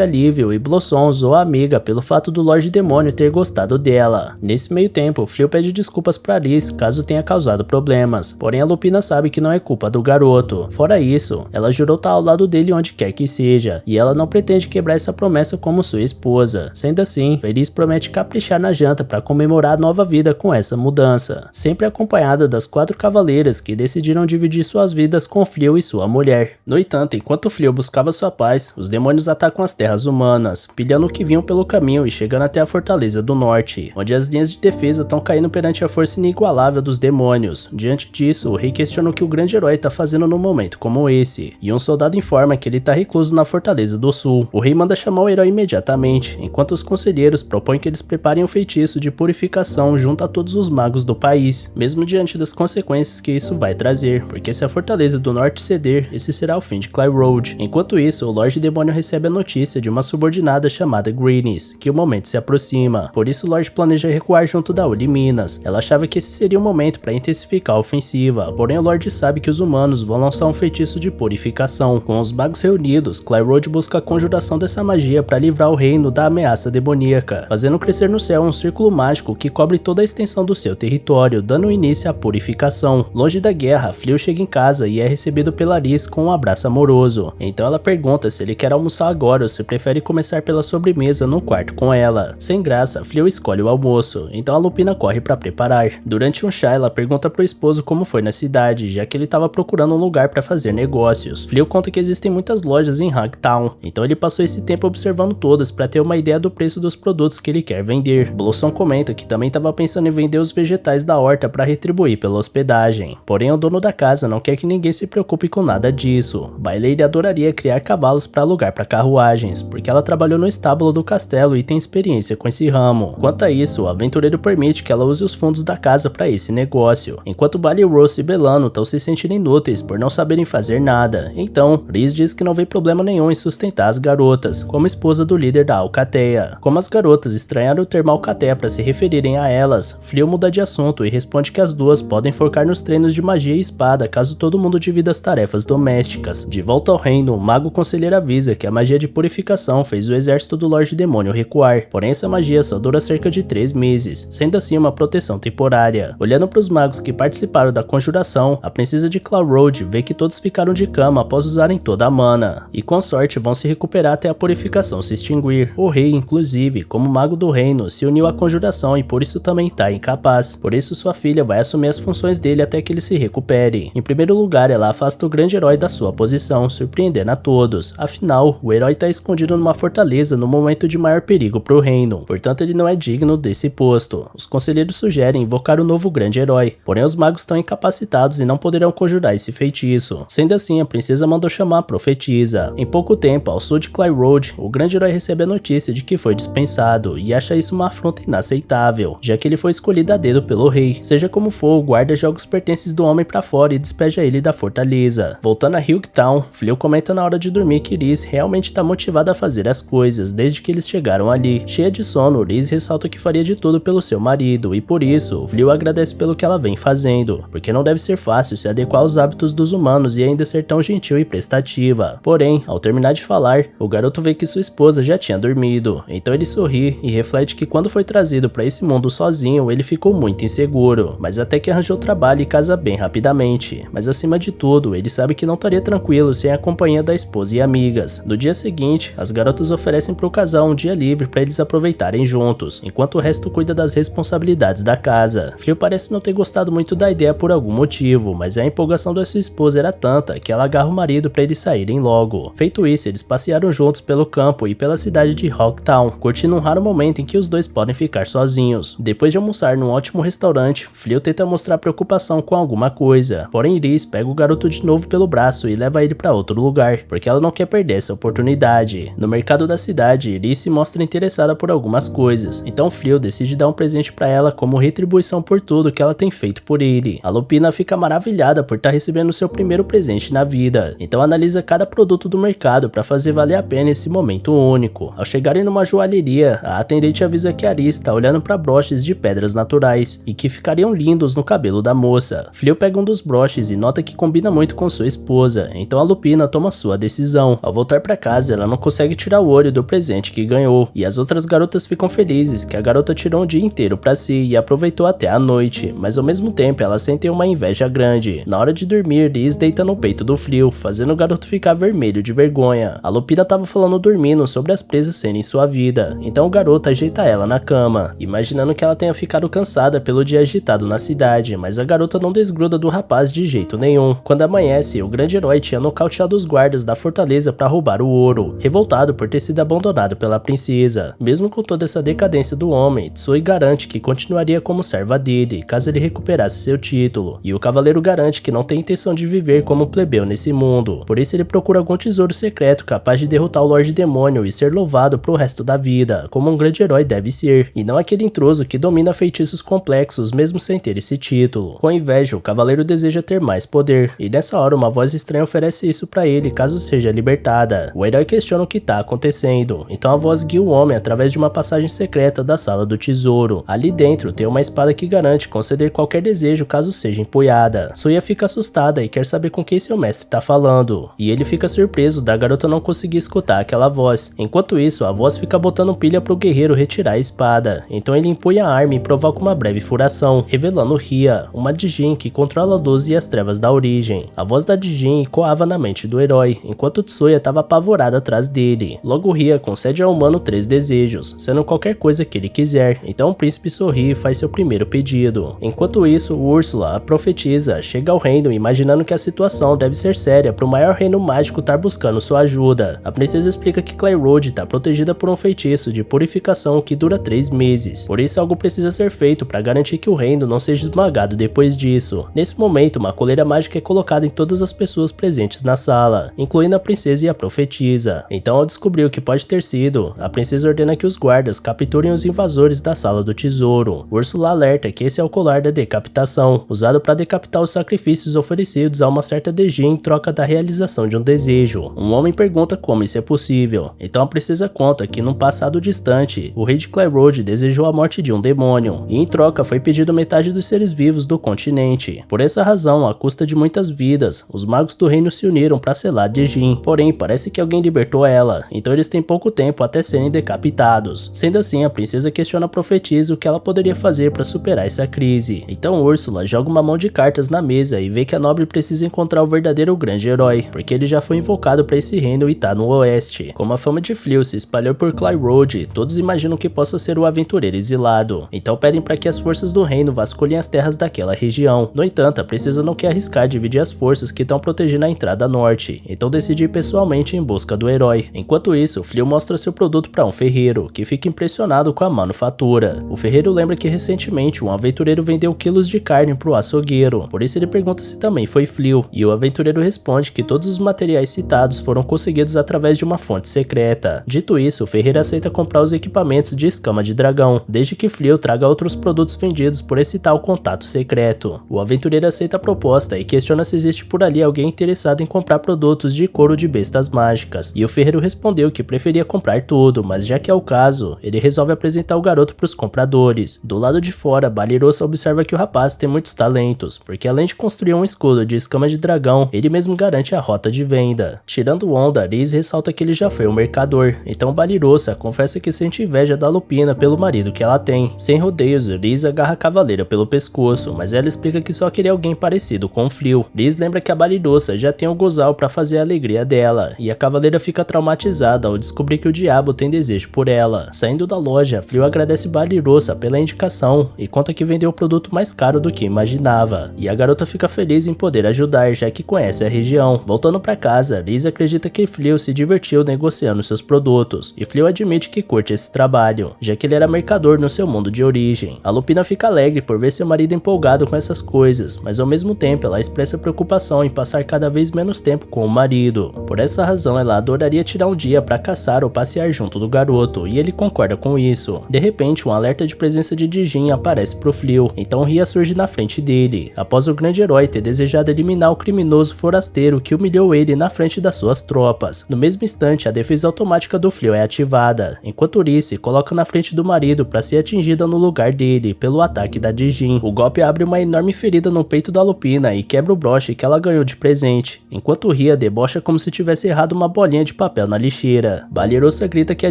alívio e Blossom zoa a amiga pelo fato do Lorde Demônio ter gostado dela. Nesse meio tempo, Fleo pede desculpas para Liz caso tenha causado problemas, porém a Lupina sabe que não é culpa do garoto. Fora isso, ela jurou estar ao lado dele onde quer que seja, e ela não pretende quebrar essa promessa como sua esposa. Sendo assim, Liz promete caprichar na janta para comemorar a nova vida com essa mudança, sempre acompanhada das 4 cavaleiras que decidiram dividir suas vidas com Fleo e sua mulher. No entanto, enquanto Fleo buscava sua paz, os demônios atacam as terras humanas, pilhando o que vinham pelo caminho e chegando até a Fortaleza do Norte, onde as linhas de defesa estão caindo perante a força inigualável dos demônios. Diante disso, o rei questiona o que o grande herói está fazendo num momento como esse, e um soldado informa que ele está recluso na Fortaleza do Sul. O rei manda chamar o herói imediatamente, enquanto os conselheiros propõem que eles preparem um feitiço de purificação junto a todos os magos do país, mesmo diante das consequências que isso vai trazer, porque se a Fortaleza do Norte ceder, esse será o fim de Cly Road. Enquanto isso, o Lorde Demônio recebe a notícia de uma subordinada chamada Greenies, que o momento se aproxima, por isso o Lorde planeja recuar junto da Uri Minas. Ela achava que esse seria o momento para intensificar a ofensiva, porém o Lorde sabe que os humanos vão lançar um feitiço de purificação. Com os magos reunidos, Cly Road busca a conjuração dessa magia para livrar o reino da ameaça demoníaca, fazendo crescer no céu um círculo mágico que cobre toda a extensão do seu território, dando início à purificação. Longe da guerra, Fleo chega em casa e é recebido pela Liz com um abraço amoroso. Então ela pergunta se ele quer almoçar agora ou se prefere começar pela sobremesa no quarto com ela. Sem graça, Fleo escolhe o almoço, então a Lupina corre para preparar. Durante um chá, ela pergunta pro esposo como foi na cidade, já que ele estava procurando um lugar para fazer negócios. Fleo conta que existem muitas lojas em Hogtown, então ele passou esse tempo observando todas para ter uma ideia do preço dos produtos que ele quer vender. Blossom comenta que também estava pensando em vender os vegetais da horta para retribuir pela hospedagem, porém o dono da casa não quer que ninguém se preocupe com nada disso. Bailey adoraria criar cavalos para alugar para carruagens, porque ela trabalhou no estábulo do castelo e tem experiência com esse ramo. Quanto a isso, o aventureiro permite que ela use os fundos da casa para esse negócio, enquanto Bali, Rose e Belano estão se sentindo inúteis por não saberem fazer nada. Então, Liz diz que não vê problema nenhum em sustentar as garotas, como esposa do líder da Alcateia. Como as garotas estranharam o termo Alcateia para se referirem a elas, Fleo muda de assunto e responde que as duas podem focar nos treinos de magia e espada caso todo mundo divida as tarefas domésticas. De volta ao reino, o mago conselheiro avisa que a magia de purificação fez o exército do Lorde Demônio recuar, porém essa magia só dura cerca de 3 meses, sendo assim uma proteção temporária. Olhando para os magos que participaram da conjuração, a princesa de Cloud Road vê que todos ficaram de cama após usarem toda a mana, e com sorte vão se recuperar até a purificação se extinguir. O rei, inclusive, como mago do reino, se uniu à conjuração e por isso também está incapaz. Por isso sua filha vai assumir as funções dele até que ele se recupere. Em primeiro lugar, ela afasta o grande herói da sua posição, surpreendendo a todos. Afinal, o herói está escondido numa fortaleza no momento de maior perigo para o reino, portanto ele não é digno desse posto. Os conselheiros sugerem invocar o novo grande herói, porém os magos estão incapacitados e não poderão conjurar esse feitiço. Sendo assim, a princesa mandou chamar a profetisa. Em pouco tempo, ao sul de Cly Road, o grande herói recebe a notícia de que foi dispensado e acha isso uma afronta inaceitável, já que ele foi escolhido a dedo pelo rei. Seja como for, o guarda joga os pertences do homem para fora e despeja ele da fortaleza. Voltando a Hugtown, Fleo comenta na hora de dormir que Liz realmente está motivada a fazer as coisas desde que eles chegaram ali. Cheia de sono, Liz ressalta que faria de tudo pelo seu marido e por isso, Fleo agradece pelo que ela vem fazendo, porque não deve ser fácil se adequar aos hábitos dos humanos e ainda ser tão gentil e prestativa. Porém, ao terminar de falar, o garoto vê que sua esposa já tinha dormido, então ele sorri e reflete que quando foi trazido para esse mundo sozinho, ele ficou muito inseguro, mas até que arranjou trabalho e casa bem rapidamente. Mas acima de tudo, ele sabe que não estaria tranquilo sem a companhia da esposa e amigas. No dia seguinte, as garotas oferecem para o casal um dia livre para eles aproveitarem juntos, enquanto o resto cuida das responsabilidades da casa. Fleo parece não ter gostado muito da ideia por algum motivo, mas a empolgação da sua esposa era tanta que ela agarra o marido para eles saírem logo. Feito isso, eles passearam juntos pelo campo e pela cidade de Hogtown, curtindo um raro momento em que os dois podem ficar sozinhos. Depois de almoçar num ótimo restaurante, Fleo tenta mostrar preocupação com alguma coisa, porém Liz pega o garoto de novo pelo braço e leva ele para outro lugar, porque ela não quer perder essa oportunidade. No mercado da cidade, Liz se mostra interessada por algumas coisas, então Fleo decide dar um presente para ela como retribuição por tudo que ela tem feito por ele. A Lupina fica maravilhada por estar recebendo seu primeiro presente na vida, então analisa cada produto do mercado para fazer valer a pena esse momento único. Ao chegarem numa joalheria, a atendente avisa que a Liz está olhando para broches de pedras naturais e que ficariam lindos no cabelo cabelo da moça. Fleo pega um dos broches e nota que combina muito com sua esposa, então a Lupina toma sua decisão. Ao voltar para casa, ela não consegue tirar o olho do presente que ganhou, e as outras garotas ficam felizes que a garota tirou um dia inteiro para si e aproveitou até a noite, mas ao mesmo tempo elas sentem uma inveja grande. Na hora de dormir, Liz deita no peito do Fleo, fazendo o garoto ficar vermelho de vergonha. A Lupina tava falando dormindo sobre as presas serem sua vida, então o garoto ajeita ela na cama, imaginando que ela tenha ficado cansada pelo dia agitado na cidade, mas a garota não desgruda do rapaz de jeito nenhum. Quando amanhece, o grande herói tinha nocauteado os guardas da fortaleza para roubar o ouro, revoltado por ter sido abandonado pela princesa. Mesmo com toda essa decadência do homem, Tsui garante que continuaria como serva dele, caso ele recuperasse seu título, e o cavaleiro garante que não tem intenção de viver como plebeu nesse mundo, por isso ele procura algum tesouro secreto capaz de derrotar o Lorde Demônio e ser louvado pro resto da vida, como um grande herói deve ser, e não aquele intruso que domina feitiços complexos mesmo sem ter esse título. Com inveja, o cavaleiro deseja ter mais poder, e nessa hora uma voz estranha oferece isso pra ele caso seja libertada. O herói questiona o que tá acontecendo, então a voz guia o homem através de uma passagem secreta da sala do tesouro. Ali dentro tem uma espada que garante conceder qualquer desejo caso seja empunhada. Suya fica assustada e quer saber com quem seu mestre tá falando, e ele fica surpreso da garota não conseguir escutar aquela voz. Enquanto isso, a voz fica botando pilha pro guerreiro retirar a espada, então ele empunha a arma e provoca uma breve furação, revelando Ria, uma Dijin que controla a luz e as trevas da origem. A voz da Dijin ecoava na mente do herói, enquanto Tsuya estava apavorada atrás dele. Logo Ria concede ao humano 3 desejos, sendo qualquer coisa que ele quiser, então o príncipe sorri e faz seu primeiro pedido. Enquanto isso, Úrsula, a profetisa, chega ao reino imaginando que a situação deve ser séria para o maior reino mágico estar buscando sua ajuda. A princesa explica que Clay Road está protegida por um feitiço de purificação que dura 3 meses, por isso algo precisa ser feito para garantir que o reino não seja esmagado depois disso. Nesse momento, uma coleira mágica é colocada em todas as pessoas presentes na sala, incluindo a princesa e a profetisa. Então, ao descobrir o que pode ter sido, a princesa ordena que os guardas capturem os invasores da sala do tesouro. Úrsula alerta que esse é o colar da decapitação, usado para decapitar os sacrifícios oferecidos a uma certa Dijin em troca da realização de um desejo. Um homem pergunta como isso é possível, então a princesa conta que num passado distante, o rei de Clay Road desejou a morte de um demônio, e em troca foi pedido metade dos seres vivos do continente. Por essa razão, à custa de muitas vidas, os magos do reino se uniram para selar Dijin, porém parece que alguém libertou ela, então eles têm pouco tempo até serem decapitados. Sendo assim, a princesa questiona a profetisa o que ela poderia fazer para superar essa crise. Então Úrsula joga uma mão de cartas na mesa e vê que a nobre precisa encontrar o verdadeiro grande herói, porque ele já foi invocado para esse reino e tá no oeste. Como a fama de Fleo se espalhou por Clay Road, todos imaginam que possa ser o aventureiro exilado, então pedem para que as forças do reino vasculhem as terras daquela região. No entanto, a princesa não quer arriscar dividir as forças que estão protegendo a entrada norte, então decide ir pessoalmente em busca do herói. Enquanto isso, Fleo mostra seu produto para um ferreiro, que fica impressionado com a manufatura. O ferreiro lembra que recentemente um aventureiro vendeu quilos de carne pro açougueiro, por isso ele pergunta se também foi Fleo, e o aventureiro responde que todos os materiais citados foram conseguidos através de uma fonte secreta. Dito isso, o ferreiro aceita comprar os equipamentos de escama de dragão, desde que Fleo traga outros produtos vendidos por esse tal contato secreto. O aventureiro aceita a proposta e questiona se existe por ali alguém interessado em comprar produtos de couro de bestas mágicas, e o ferreiro respondeu que preferia comprar tudo, mas já que é o caso, ele resolve apresentar o garoto para os compradores. Do lado de fora, Balirosa observa que o rapaz tem muitos talentos, porque além de construir um escudo de escama de dragão, ele mesmo garante a rota de venda. Tirando onda, Liz ressalta que ele já foi um mercador, então Balirosa confessa que sente inveja da Lupina pelo marido que ela tem. Sem rodeios, Liz agarra a cavaleira pelo pescoço, mas ela explica que só queria alguém parecido com Fleo. Liz lembra que a Balirosa já tem o Gozal para fazer a alegria dela, e a cavaleira fica traumatizada ao descobrir que o diabo tem desejo por ela. Saindo da loja, Fleo agradece Balirosa pela indicação e conta que vendeu o produto mais caro do que imaginava, e a garota fica feliz em poder ajudar, já que conhece a região. Voltando para casa, Liz acredita que Fleo se divertiu negociando seus produtos, e Fleo admite que curte esse trabalho, já que ele era mercador no seu mundo de origem. A Lupina fica alegre por ver seu marido empolgado com essas coisas, mas ao mesmo tempo ela expressa preocupação em passar cada vez menos tempo com o marido. Por essa razão, ela adoraria tirar um dia para caçar ou passear junto do garoto, e ele concorda com isso. De repente, um alerta de presença de Dijin aparece pro Fleo, então Ria surge na frente dele, após o grande herói ter desejado eliminar o criminoso forasteiro que humilhou ele na frente das suas tropas. No mesmo instante, a defesa automática do Fleo é ativada, enquanto Uri se coloca na frente do marido para ser atingida no lugar dele pelo ataque da Dijin. O golpe golpe abre uma enorme ferida no peito da Lupina e quebra o broche que ela ganhou de presente, enquanto Ria debocha como se tivesse errado uma bolinha de papel na lixeira. Balerosa grita que a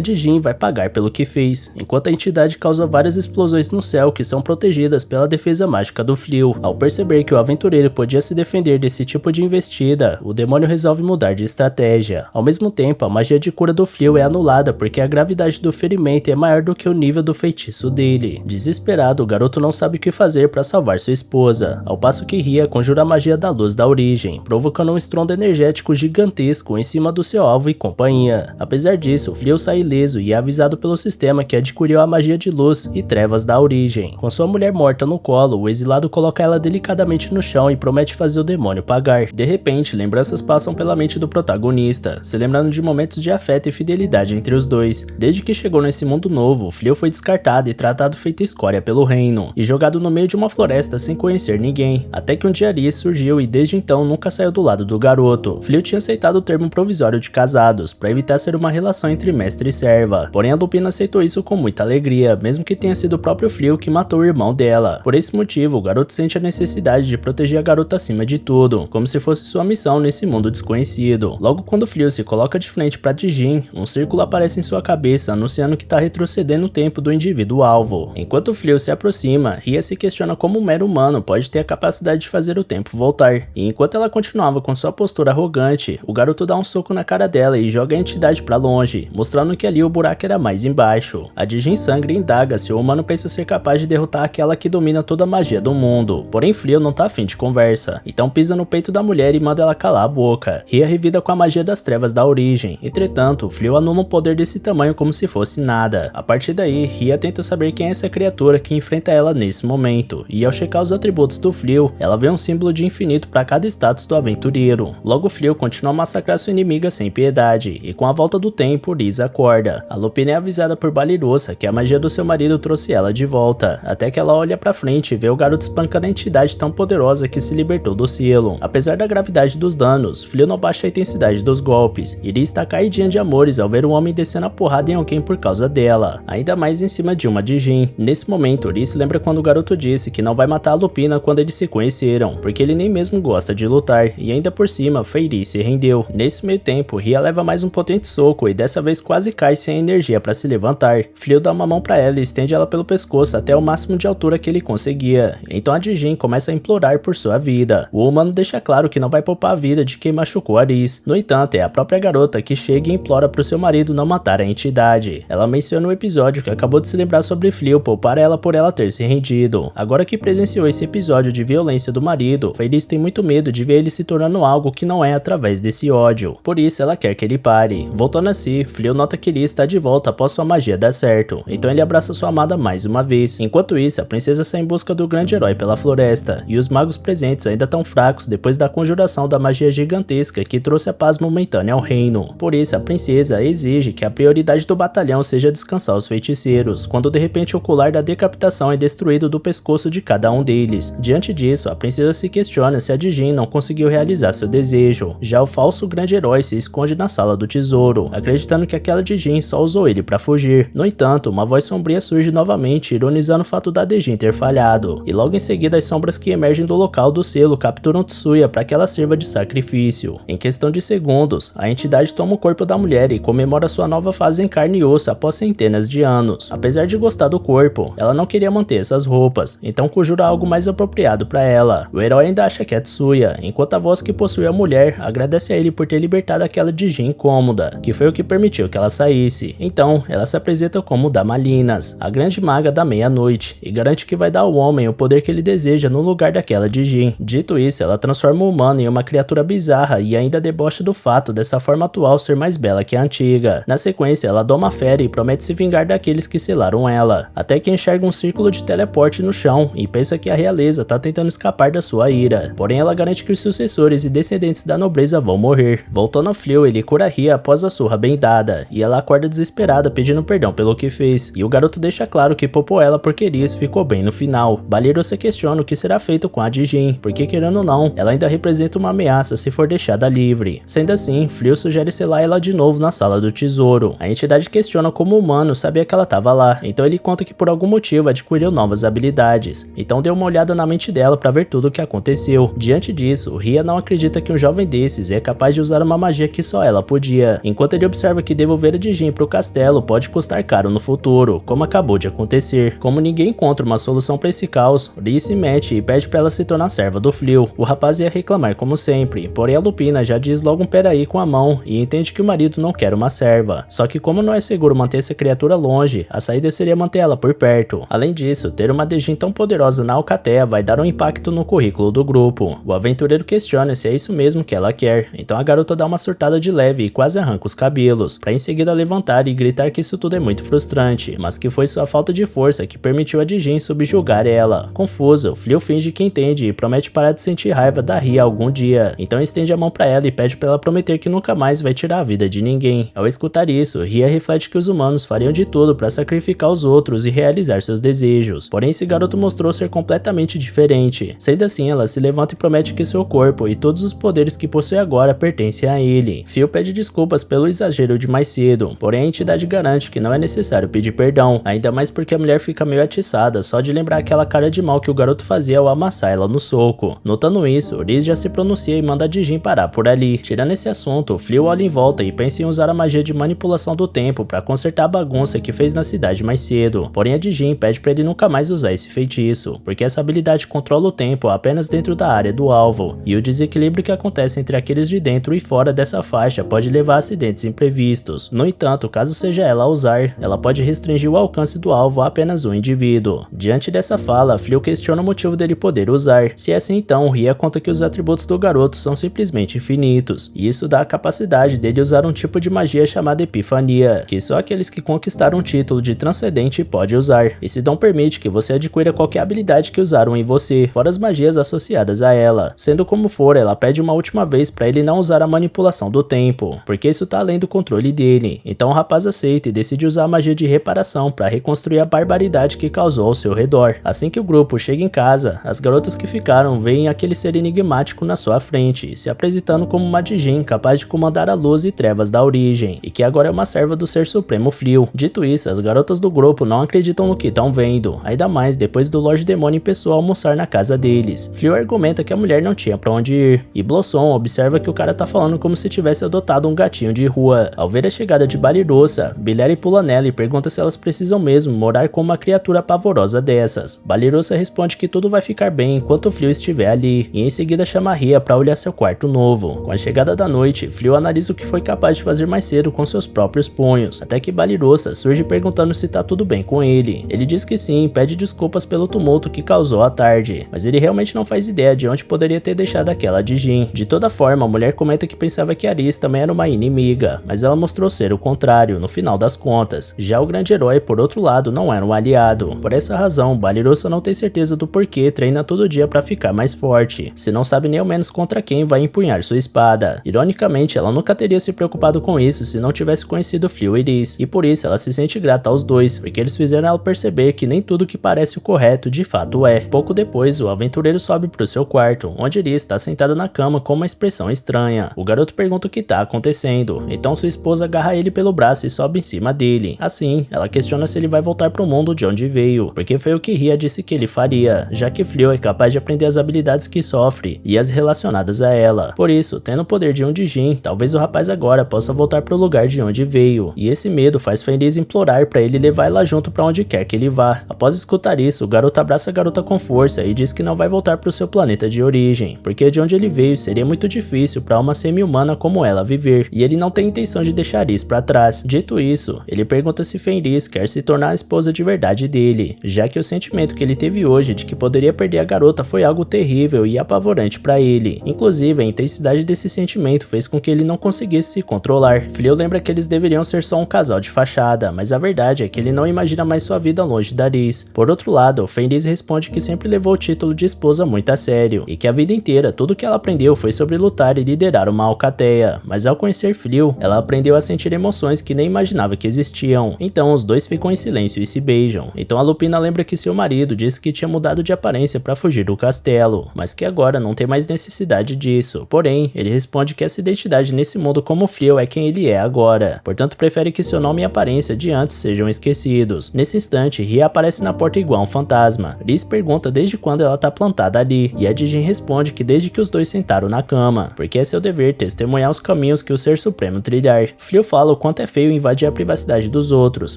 Dijin vai pagar pelo que fez, enquanto a entidade causa várias explosões no céu que são protegidas pela defesa mágica do Flio. Ao perceber que o aventureiro podia se defender desse tipo de investida, o demônio resolve mudar de estratégia. Ao mesmo tempo, a magia de cura do Flio é anulada porque a gravidade do ferimento é maior do que o nível do feitiço dele. Desesperado, o garoto não sabe o que fazer para salvar sua esposa, ao passo que Ria conjura a magia da luz da origem, provocando um estrondo energético gigantesco em cima do seu alvo e companhia. Apesar disso, Flio sai ileso e é avisado pelo sistema que adquiriu a magia de luz e trevas da origem. Com sua mulher morta no colo, o exilado coloca ela delicadamente no chão e promete fazer o demônio pagar. De repente, lembranças passam pela mente do protagonista, se lembrando de momentos de afeto e fidelidade entre os dois. Desde que chegou nesse mundo novo, Flio foi descartado e tratado feito escória pelo reino, e jogado no meio de uma floresta sem conhecer ninguém, até que um dia Aris surgiu e desde então nunca saiu do lado do garoto. Flio tinha aceitado o termo provisório de casados, para evitar ser uma relação entre mestre e serva, porém a Lupina aceitou isso com muita alegria, mesmo que tenha sido o próprio Flio que matou o irmão dela. Por esse motivo, o garoto sente a necessidade de proteger a garota acima de tudo, como se fosse sua missão nesse mundo desconhecido. Logo quando Flio se coloca de frente para Dijin, um círculo aparece em sua cabeça, anunciando que está retrocedendo o tempo do indivíduo alvo. Enquanto Flio se aproxima, Ria se questiona como um mero humano pode ter a capacidade de fazer o tempo voltar, e enquanto ela continuava com sua postura arrogante, o garoto dá um soco na cara dela e joga a entidade para longe, mostrando que ali o buraco era mais embaixo. A Dijin sangra e indaga se o humano pensa ser capaz de derrotar aquela que domina toda a magia do mundo, porém Flio não tá afim de conversa, então pisa no peito da mulher e manda ela calar a boca. Ria revida com a magia das trevas da origem, entretanto, Flio anula um poder desse tamanho como se fosse nada. A partir daí, Ria tenta saber quem é essa criatura que enfrenta ela nesse momento, e ao checar os atributos do Flio, ela vê um símbolo de infinito para cada status do aventureiro. Logo Flio continua a massacrar sua inimiga sem piedade, e com a volta do tempo, Riz acorda. A Lupina é avisada por Balerosa que a magia do seu marido trouxe ela de volta, até que ela olha pra frente e vê o garoto espancando a entidade tão poderosa que se libertou do selo. Apesar da gravidade dos danos, Flio não baixa a intensidade dos golpes, e Riz está caidinha de amores ao ver um homem descendo a porrada em alguém por causa dela, ainda mais em cima de uma Dijin. Nesse momento, Riz lembra quando o garoto disse que não vai matar a Lupina quando eles se conheceram, porque ele nem mesmo gosta de lutar, e ainda por cima, Feyre se rendeu. Nesse meio tempo, Ria leva mais um potente soco e dessa vez quase cai sem energia para se levantar. Flio dá uma mão para ela e estende ela pelo pescoço até o máximo de altura que ele conseguia, então a Dijin começa a implorar por sua vida. O humano deixa claro que não vai poupar a vida de quem machucou Riz. No entanto, é a própria garota que chega e implora pro seu marido não matar a entidade. Ela menciona o episódio que acabou de se lembrar sobre Flio poupar ela por ela ter se rendido. Agora que presenciou esse episódio de violência do marido, Feyre tem muito medo de ver ele se tornando algo que não é através desse ódio. Por isso ela quer que ele pare. Voltando a si, Flio nota que Riz está de volta após sua magia dar certo, então ele abraça sua amada mais uma vez. Enquanto isso, a princesa sai em busca do grande herói pela floresta, e os magos presentes ainda tão fracos depois da conjuração da magia gigantesca que trouxe a paz momentânea ao reino. Por isso, a princesa exige que a prioridade do batalhão seja descansar os feiticeiros, quando de repente o colar da decapitação é destruído do pescoço de cada um deles. Diante disso, a princesa se questiona se a Dijin não conseguiu realizar seu desejo. Já o falso grande herói se esconde na sala do tesouro, acreditando que aquela Dijin só usou ele para fugir. No entanto, uma voz sombria surge novamente, ironizando o fato da Dijin ter falhado, e logo em seguida as sombras que emergem do local do selo capturam Tsuya para que ela sirva de sacrifício. Em questão de segundos, a entidade toma o corpo da mulher e comemora sua nova fase em carne e osso após centenas de anos. Apesar de gostar do corpo, ela não queria manter essas roupas, então conjura algo mais apropriado para ela. O herói ainda acha que é Tsuya, enquanto a voz que possui a mulher agradece a ele por ter libertado aquela Dijin incômoda, que foi o que permitiu que ela saísse. Então, ela se apresenta como Damalinas, a grande maga da meia-noite, e garante que vai dar ao homem o poder que ele deseja no lugar daquela Dijin. Dito isso, ela transforma o humano em uma criatura bizarra e ainda debocha do fato dessa forma atual ser mais bela que a antiga. Na sequência, ela doma a fera e promete se vingar daqueles que selaram ela, até que enxerga um círculo de teleporte no chão e pensa que a realeza tá tentando escapar da sua ira. Porém, ela garante que os sucessores e descendentes da nobreza vão morrer. Voltando a Flio, ele cura Ria após a surra bem dada, e ela acorda desesperada pedindo perdão pelo que fez, e o garoto deixa claro que poupou ela porque Riz ficou bem no final. Balerosa questiona o que será feito com a Dijin, porque querendo ou não, ela ainda representa uma ameaça se for deixada livre. Sendo assim, Flio sugere selar ela de novo na sala do tesouro. A entidade questiona como o humano sabia que ela estava lá, então ele conta que por algum motivo adquiriu novas habilidades, então dê uma olhada na mente dela para ver tudo o que aconteceu. Diante disso, Ria não acredita que um jovem desses é capaz de usar uma magia que só ela podia, enquanto ele observa que devolver a Dijin para o castelo pode custar caro no futuro, como acabou de acontecer. Como ninguém encontra uma solução para esse caos, Ria se mete e pede para ela se tornar serva do Fleo. O rapaz ia reclamar como sempre, porém a Lupina já diz logo um peraí com a mão e entende que o marido não quer uma serva. Só que como não é seguro manter essa criatura longe, a saída seria manter ela por perto. Além disso, ter uma Dijin tão poderosa na Alcatea vai dar um impacto no currículo do grupo. O aventureiro questiona se é isso mesmo que ela quer, então a garota dá uma surtada de leve e quase arranca os cabelos, para em seguida levantar e gritar que isso tudo é muito frustrante, mas que foi sua falta de força que permitiu a Dijin subjugar ela. Confuso, Fleo finge que entende e promete parar de sentir raiva da Ria algum dia, então estende a mão para ela e pede para ela prometer que nunca mais vai tirar a vida de ninguém. Ao escutar isso, Ria reflete que os humanos fariam de tudo para sacrificar os outros e realizar seus desejos, porém esse garoto mostrou ser completamente diferente. Sendo assim, ela se levanta e promete que seu corpo e todos os poderes que possui agora pertencem a ele. Phil pede desculpas pelo exagero de mais cedo, porém a entidade garante que não é necessário pedir perdão, ainda mais porque a mulher fica meio atiçada só de lembrar aquela cara de mal que o garoto fazia ao amassar ela no soco. Notando isso, Riz já se pronuncia e manda a Dijin parar por ali. Tirando esse assunto, Fleo olha em volta e pensa em usar a magia de manipulação do tempo para consertar a bagunça que fez na cidade mais cedo, porém a Dijin pede para ele nunca mais usar esse feitiço, porque essa habilidade controla o tempo apenas dentro da área do alvo, e o desequilíbrio que acontece entre aqueles de dentro e fora dessa faixa pode levar a acidentes imprevistos. No entanto, caso seja ela a usar, ela pode restringir o alcance do alvo a apenas um indivíduo. Diante dessa fala, Fleo questiona o motivo dele poder usar. Se é assim, então, Ria conta que os atributos do garoto são simplesmente infinitos, e isso dá a capacidade dele usar um tipo de magia chamada Epifania, que só aqueles que conquistaram um título de transcendente pode usar. Esse dom permite que você adquira qualquer habilidade que usaram em você, fora as magias associadas a ela. Sendo como for, ela pede uma última vez para ele não usar a manipulação do tempo, porque isso tá além do controle dele. Então o rapaz aceita e decide usar a magia de reparação para reconstruir a barbaridade que causou ao seu redor. Assim que o grupo chega em casa, as garotas que ficaram veem aquele ser enigmático na sua frente, se apresentando como uma Dijin capaz de comandar a luz e trevas da origem, e que agora é uma serva do ser supremo Fleo. Dito isso, as garotas do grupo não acreditam no que estão vendo, ainda mais depois do Lorde Demônio em pessoa almoçar na casa deles. Fleo argumenta que a mulher não tinha pra onde ir, e Blossom observa que o cara tá falando como se tivesse adotado um gatinho de rua. Ao ver a chegada de Balirosa, Bilere pula nela e pergunta se elas precisam mesmo morar com uma criatura pavorosa dessas. Balirosa responde que tudo vai ficar bem enquanto Fleo estiver ali, e em seguida chama Ria pra olhar seu quarto novo. Com a chegada da noite, Fleo analisa o que foi capaz de fazer mais cedo com seus próprios punhos, até que Balirosa surge perguntando se tá tudo bem com ele. Ele diz que sim e pede desculpas pelo tumulto que causou à tarde, mas ele realmente não faz ideia de onde poderia ter deixado aquela Dijin. De toda forma, a mulher comenta que pensava que Aris também era uma inimiga, mas ela mostrou ser o contrário, no final das contas. Já o grande herói, por outro lado, não era um aliado. Por essa razão, Balirosa não tem certeza do porquê treina todo dia pra ficar mais forte, se não sabe nem ao menos contra quem vai empunhar sua espada. Ironicamente, ela nunca teria se preocupado com isso se não tivesse conhecido Fleo e Riz, e por isso ela se sente grata aos dois, porque eles fizeram ela perceber que nem tudo que parece o correto de fato é. Pouco depois, o aventureiro sobe pro seu quarto, onde Riz está sentado na cama com uma expressão estranha. O garoto pergunta o que tá acontecendo, então sua esposa agarra ele pelo braço e sobe em cima dele. Assim, ela questiona se ele vai voltar pro mundo de onde veio, porque foi o que Ria disse que ele faria, já que Fleo é capaz de aprender as habilidades que sofre e as relacionadas a ela. Por isso, tendo o poder de um Dijin, talvez o rapaz agora possa voltar pro lugar de onde veio, e esse medo faz Fenris implorar pra ele levar ela junto pra onde quer que ele vá. Após escutar isso, o garoto abraça a garota com força e diz que não vai voltar pro seu planeta de origem, porque de onde ele veio seria muito difícil pra uma semi-humana como ela viver, e ele não tem intenção de deixar isso pra trás. Dito isso, ele pergunta se Fenris quer se tornar a esposa de verdade dele, já que o sentimento que ele teve hoje de que poderia perder a garota foi algo terrível e apavorante pra ele. Inclusive, a intensidade desse sentimento fez com que ele não conseguisse se controlar. Fleo lembra que eles deveriam ser só um casal de fachada, mas a verdade é que ele não imagina mais sua vida longe da Riz. Por outro lado, Fenris responde que sempre levou o título de esposa muito a sério, e que a vida inteira tudo que ela aprendeu foi sobre lutar e liderar uma alcateia, mas ao conhecer Fleo, ela aprendeu a sentir emoções que nem imaginava que existiam. Então os dois ficam em silêncio e se beijam. Então a Lupina lembra que seu marido disse que tinha mudado de aparência para fugir do castelo, mas que agora não tem mais necessidade disso. Porém, ele responde que essa identidade nesse mundo como Fleo é quem ele é agora, portanto prefere que seu nome e aparência de antes sejam esquecidos. Nesse instante, Ria aparece na porta igual um fantasma, mesma. Riz pergunta desde quando ela tá plantada ali, e a Dijin responde que desde que os dois sentaram na cama, porque é seu dever testemunhar os caminhos que o Ser Supremo trilhar. Flio fala o quanto é feio invadir a privacidade dos outros,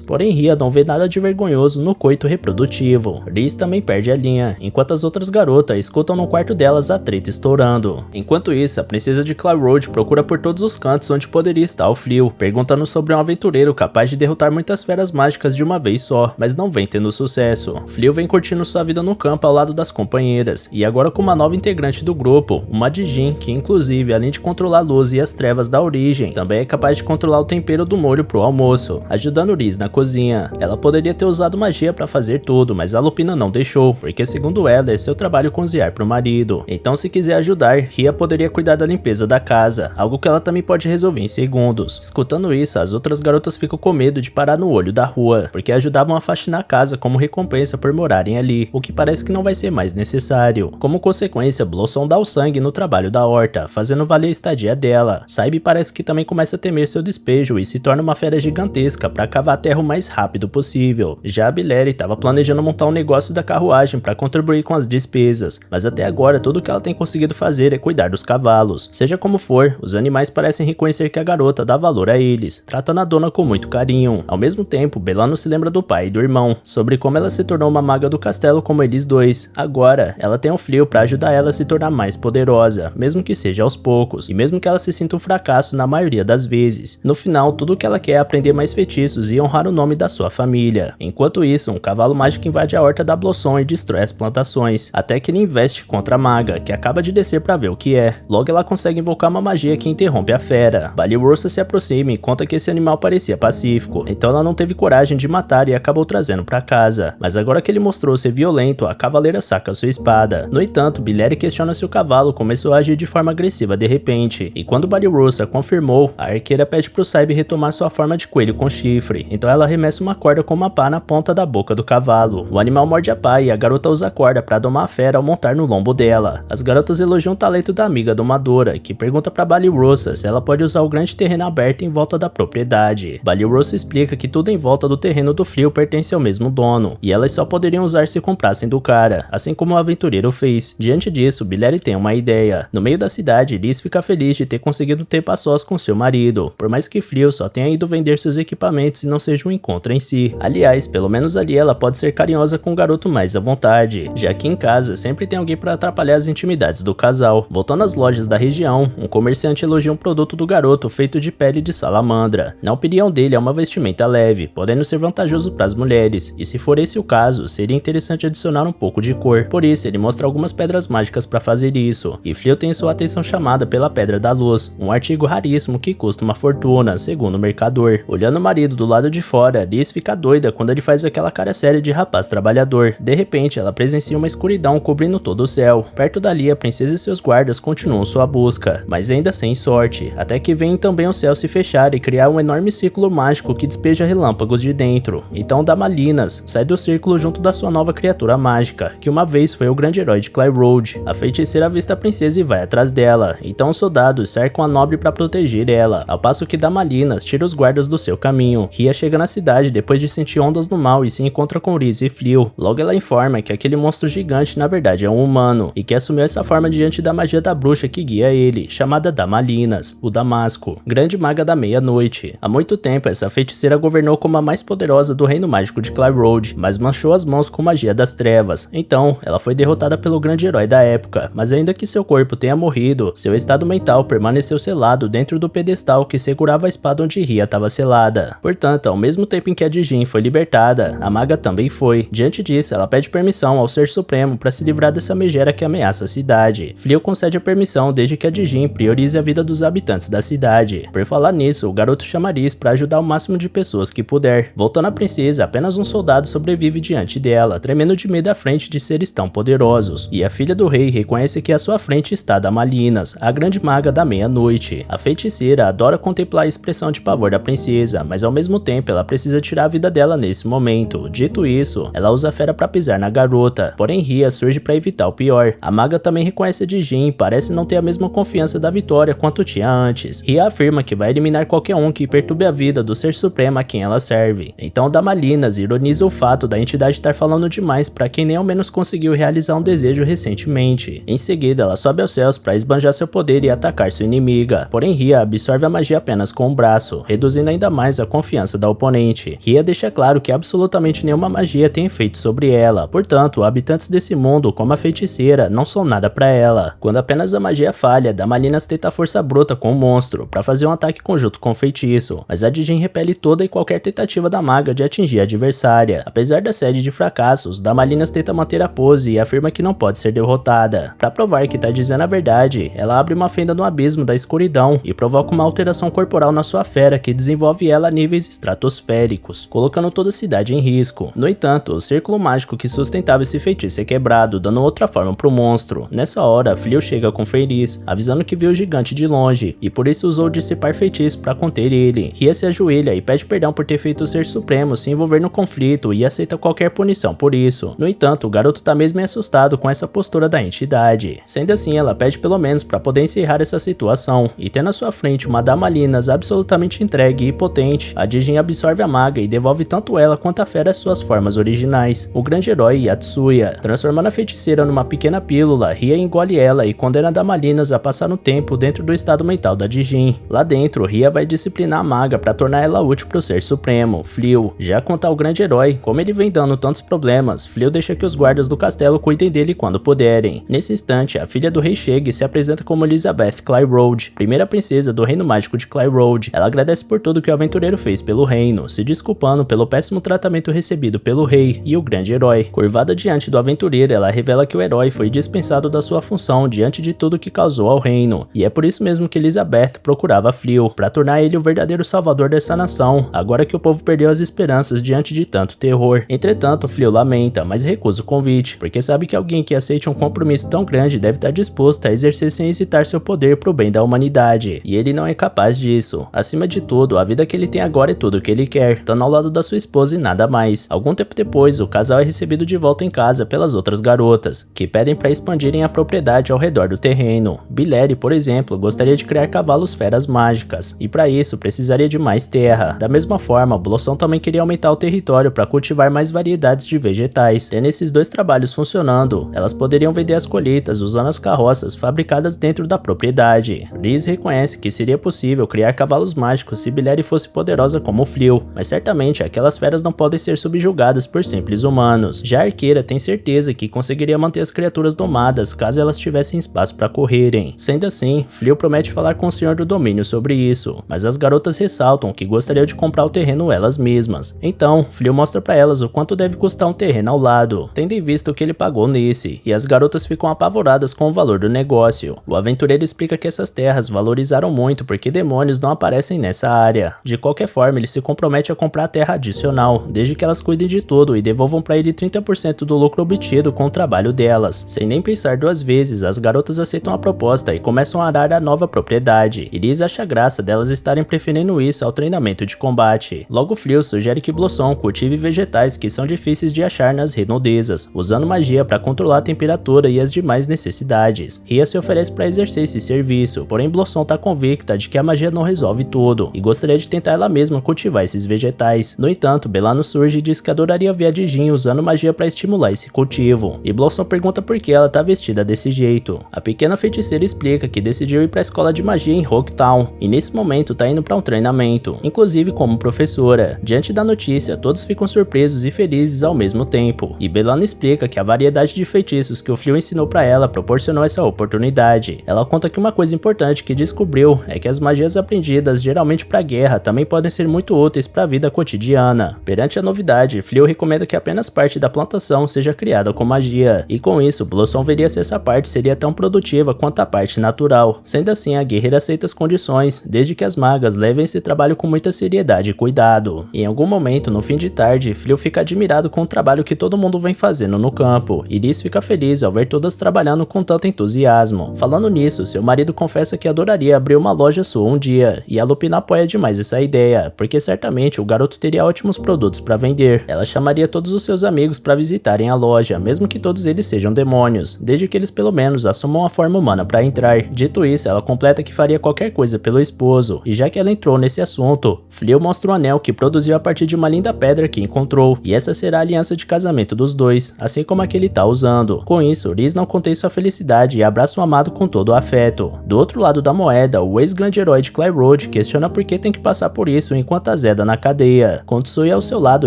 porém Ria não vê nada de vergonhoso no coito reprodutivo. Riz também perde a linha, enquanto as outras garotas escutam no quarto delas a treta estourando. Enquanto isso, a princesa de Cloud Road procura por todos os cantos onde poderia estar o Flio, perguntando sobre um aventureiro capaz de derrotar muitas feras mágicas de uma vez só, mas não vem tendo sucesso. Flio vem curtindo sua vida no campo ao lado das companheiras, e agora com uma nova integrante do grupo, uma Dijin, que inclusive, além de controlar a luz e as trevas da origem, também é capaz de controlar o tempero do molho pro almoço, ajudando Riz na cozinha. Ela poderia ter usado magia pra fazer tudo, mas a Lupina não deixou, porque segundo ela, é seu trabalho cozinhar pro marido. Então se quiser ajudar, Ria poderia cuidar da limpeza da casa, algo que ela também pode resolver em segundos. Escutando isso, as outras garotas ficam com medo de parar no olho da rua, porque ajudavam a faxinar a casa como recompensa por morarem ali, o que parece que não vai ser mais necessário. Como consequência, Blossom dá o sangue no trabalho da horta, fazendo valer a estadia dela. Saibi parece que também começa a temer seu despejo e se torna uma fera gigantesca para cavar a terra o mais rápido possível. Já a Bilere estava planejando montar um negócio da carruagem para contribuir com as despesas, mas até agora tudo que ela tem conseguido fazer é cuidar dos cavalos. Seja como for, os animais parecem reconhecer que a garota dá valor a eles, tratando a dona com muito carinho. Ao mesmo tempo, Belano se lembra do pai e do irmão, sobre como ela se tornou uma maga do castelo como eles dois. Agora, ela tem o Flio para ajudar ela a se tornar mais poderosa, mesmo que seja aos poucos, e mesmo que ela se sinta um fracasso na maioria das vezes. No final, tudo que ela quer é aprender mais feitiços e honrar o nome da sua família. Enquanto isso, um cavalo mágico invade a horta da Blossom e destrói as plantações, até que ele investe contra a maga, que acaba de descer para ver o que é. Logo ela consegue invocar uma magia que interrompe a fera. Ballyrosa se aproxima e conta que esse animal parecia pacífico, então ela não teve coragem de matar e acabou trazendo para casa. Mas agora que ele mostrou ser violento, a cavaleira saca sua espada. No entanto, Bilere questiona se o cavalo começou a agir de forma agressiva de repente, e quando Ballyrosa confirmou, a arqueira pede pro Saibe retomar sua forma de coelho com chifre, então ela arremessa uma corda com uma pá na ponta da boca do cavalo. O animal morde a pá e a garota usa a corda para domar a fera ao montar no lombo dela. As garotas elogiam o talento da amiga domadora, que pergunta para Ballyrosa se ela pode usar o grande terreno aberto em volta da propriedade. Ballyrosa explica que tudo em volta do terreno do Flio pertence ao mesmo dono, e elas só poderiam usar se comprassem do cara, assim como o aventureiro fez. Diante disso, Bilere tem uma ideia. No meio da cidade, Liz fica feliz de ter conseguido ter a sós com seu marido, por mais que Flio só tenha ido vender seus equipamentos e não seja um encontro em si. Aliás, pelo menos ali ela pode ser carinhosa com o garoto mais à vontade, já que em casa sempre tem alguém para atrapalhar as intimidades do casal. Voltando às lojas da região, um comerciante elogia um produto do garoto feito de pele de salamandra. Na opinião dele, é uma vestimenta leve, podendo ser vantajoso para as mulheres, e se for esse o caso, seria interessante adicionar um pouco de cor. Por isso, ele mostra algumas pedras mágicas para fazer isso, e Flio tem sua atenção chamada pela Pedra da Luz, um artigo raríssimo que custa uma fortuna, segundo o mercador. Olhando o marido do lado de fora, Liz fica doida quando ele faz aquela cara séria de rapaz trabalhador. De repente, ela presencia uma escuridão cobrindo todo o céu. Perto dali, a princesa e seus guardas continuam sua busca, mas ainda sem sorte, até que vem também o céu se fechar e criar um enorme círculo mágico que despeja relâmpagos de dentro. Então Damalinas sai do círculo junto da sua nova criatura mágica, que uma vez foi o grande herói de Cloud Road. A feiticeira avista a princesa e vai atrás dela, então os soldados cercam a nobre para proteger ela, ao passo que Damalinas tira os guardas do seu caminho. Ria chega na cidade depois de sentir ondas no mal e se encontra com Riz e Flio. Logo ela informa que aquele monstro gigante na verdade é um humano, e que assumiu essa forma diante da magia da bruxa que guia ele, chamada Damalinas, o Damasco, grande maga da meia-noite. Há muito tempo essa feiticeira governou como a mais poderosa do reino mágico de Cloud Road, mas manchou as mãos com magia das trevas. Então, ela foi derrotada pelo grande herói da época, mas ainda que seu corpo tenha morrido, seu estado mental permaneceu selado dentro do pedestal que segurava a espada onde Ria estava selada. Portanto, ao mesmo tempo em que a Dijin foi libertada, a maga também foi. Diante disso, ela pede permissão ao Ser Supremo para se livrar dessa megera que ameaça a cidade. Flio concede a permissão desde que a Dijin priorize a vida dos habitantes da cidade. Por falar nisso, o garoto chama Riz para ajudar o máximo de pessoas que puder. Voltando à princesa, apenas um soldado sobrevive diante dela, tremendo de medo à frente de seres tão poderosos. E a filha do rei reconhece que à sua frente está Damalinas, a grande maga da meia-noite. A feiticeira adora contemplar a expressão de pavor da princesa, mas ao mesmo tempo ela precisa tirar a vida dela nesse momento. Dito isso, ela usa a fera para pisar na garota, porém Ria surge para evitar o pior. A maga também reconhece a Dijin e parece não ter a mesma confiança da vitória quanto tinha antes. Ria afirma que vai eliminar qualquer um que perturbe a vida do Ser Supremo a quem ela serve. Então Damalinas ironiza o fato da entidade estar falando demais para quem nem ao menos conseguiu realizar um desejo recentemente. Em seguida, ela sobe aos céus para esbanjar seu poder e atacar sua inimiga, porém Ria absorve a magia apenas com o braço, reduzindo ainda mais a confiança da oponente. Ria deixa claro que absolutamente nenhuma magia tem efeito sobre ela, portanto, habitantes desse mundo, como a feiticeira, não são nada para ela. Quando apenas a magia falha, Damalinas tenta força bruta com o monstro para fazer um ataque conjunto com o feitiço, mas a Dijin repele toda e qualquer tentativa da maga de atingir a adversária. Apesar da série de fracassos, Damalinas tenta manter a pose e afirma que não pode ser derrotada. Para provar que tá dizendo a verdade, ela abre uma fenda no abismo da escuridão e provoca uma alteração corporal na sua fera que desenvolve ela a níveis estratosféricos, colocando toda a cidade em risco. No entanto, o círculo mágico que sustentava esse feitiço é quebrado, dando outra forma pro monstro. Nessa hora, Flio chega com Feliz, avisando que viu o gigante de longe e por isso usou dissipar feitiço para conter ele. Ria se ajoelha e pede perdão por ter feito o Ser Supremo se envolver no conflito e aceita qualquer punição por isso. No entanto, o garoto tá mesmo assustado com essa postura da entidade. Sendo assim, ela pede pelo menos para poder encerrar essa situação, e tendo à sua frente uma Damalinas absolutamente entregue e potente, a Dijin absorve a maga e devolve tanto ela quanto a fera às suas formas originais, o grande herói Yatsuya. Transformando a feiticeira numa pequena pílula, Ria engole ela e condena a Damalinas a passar um tempo dentro do estado mental da Dijin. Lá dentro, Ria vai disciplinar a maga para tornar ela útil pro Ser Supremo, Flio. Já quanto ao grande herói, como ele vem dando tantos problemas, Flio deixa que os guardas do castelo cuidem dele quando puderem. Nesse instante, a filha do rei chega e se apresenta como Elizabeth Clyroad, primeira princesa do reino mágico de Clyroad. Ela agradece por tudo que o aventureiro fez pelo reino, se desculpando pelo péssimo tratamento recebido pelo rei e o grande herói. Curvada diante do aventureiro, ela revela que o herói foi dispensado da sua função diante de tudo que causou ao reino, e é por isso mesmo que Elizabeth procurava Flio, para tornar ele o verdadeiro salvador dessa nação, agora que o povo perdeu as esperanças diante de tanto terror. Entretanto, Flio lamenta, mas recusa o convite, porque sabe que alguém que aceite um compromisso tão grande deve estar disposto a exercer sem hesitar seu poder pro bem da humanidade, e ele não é capaz disso. Acima de tudo, a vida que ele tem agora é tudo o que ele quer, estando ao lado da sua esposa e nada mais. Algum tempo depois, o casal é recebido de volta em casa pelas outras garotas, que pedem para expandirem a propriedade ao redor do terreno. Billy, por exemplo, gostaria de criar cavalos feras mágicas, e para isso precisaria de mais terra. Da mesma forma, Blossom também queria aumentar o território para cultivar mais variedades de vegetais. Tendo esses dois trabalhos funcionando, elas poderiam vender as colheitas usando as carroças fabricadas dentro da propriedade. Liz reconhece que seria possível criar cavalos mágicos se Billy fosse poderosa como Flio, mas certamente aquelas feras não podem ser subjugadas por simples humanos. Já a arqueira tem certeza que conseguiria manter as criaturas domadas caso elas tivessem espaço para correrem. Sendo assim, Flio promete falar com o senhor do domínio sobre isso, mas as garotas ressaltam que gostariam de comprar o terreno elas mesmas. Então, Flio mostra para elas o quanto deve custar um terreno ao lado, tendo em vista o que ele pagou nesse, e as garotas ficam apavoradas com o valor do negócio. O aventureiro explica que essas terras valorizaram muito porque demônios não aparecem nessa área. De qualquer forma, ele se compromete a comprar a terra adicional, desde que elas cuidem de tudo e devolvam para ele 30% do lucro obtido com o trabalho delas. Sem nem pensar duas vezes, as garotas aceitam a proposta e começam a arar a nova propriedade. Iris acha graça delas estarem preferindo isso ao treinamento de combate. Logo, Flio sugere que Blossom cultive vegetais que são difíceis de achar nas redondezas, usando magia para controlar a temperatura e as demais necessidades. Ria se oferece para exercer esse serviço, porém Blossom está convicta de que a magia não resolve tudo e gostaria de tentar ela mesma cultivar esses vegetais. No entanto, Belano surge e diz que adoraria ver a Dijin usando magia para estimular esse cultivo, e Blossom pergunta por que ela tá vestida desse jeito. A pequena feiticeira explica que decidiu ir para a escola de magia em Rocktown, e nesse momento tá indo para um treinamento, inclusive como professora. Diante da notícia, todos ficam surpresos e felizes ao mesmo tempo, e Belano explica que a variedade de feitiços que o Flio ensinou para ela proporcionou essa oportunidade. Ela conta que uma coisa importante que descobriu é que as magias aprendidas geralmente para guerra também podem ser muito úteis para a vida cotidiana. Perante a novidade, Flio recomenda que apenas parte da plantação seja criada com magia, e com isso Blossom veria se essa parte seria tão produtiva quanto a parte natural. Sendo assim, a guerreira aceita as condições, desde que as magas levem esse trabalho com muita seriedade e cuidado. Em algum momento, no fim de tarde, Flio fica admirado com o trabalho que todo mundo vem fazendo no campo. Iris fica feliz ao ver todas trabalhando com tanto entusiasmo. Falando nisso, seu marido confessa que adoraria abrir uma loja sua um dia, e a Lupina apoia demais essa ideia, porque certamente o garoto teria ótimos produtos para vender. Ela chamaria todos os seus amigos para visitarem a loja, mesmo que todos eles sejam demônios, desde que eles pelo menos assumam a forma humana para entrar. Dito isso, ela completa que faria qualquer coisa pelo esposo, e já que ela entrou nesse assunto, Flio mostra um anel que produziu a partir de uma linda pedra que encontrou, e essa será a aliança aliança de casamento dos dois, assim como a que ele tá usando. Com isso, Rhys não contém sua felicidade e abraça o amado com todo o afeto. Do outro lado da moeda, o ex-grande herói de Clay Road questiona por que tem que passar por isso enquanto a Zeda na cadeia, com Tsuya ao seu lado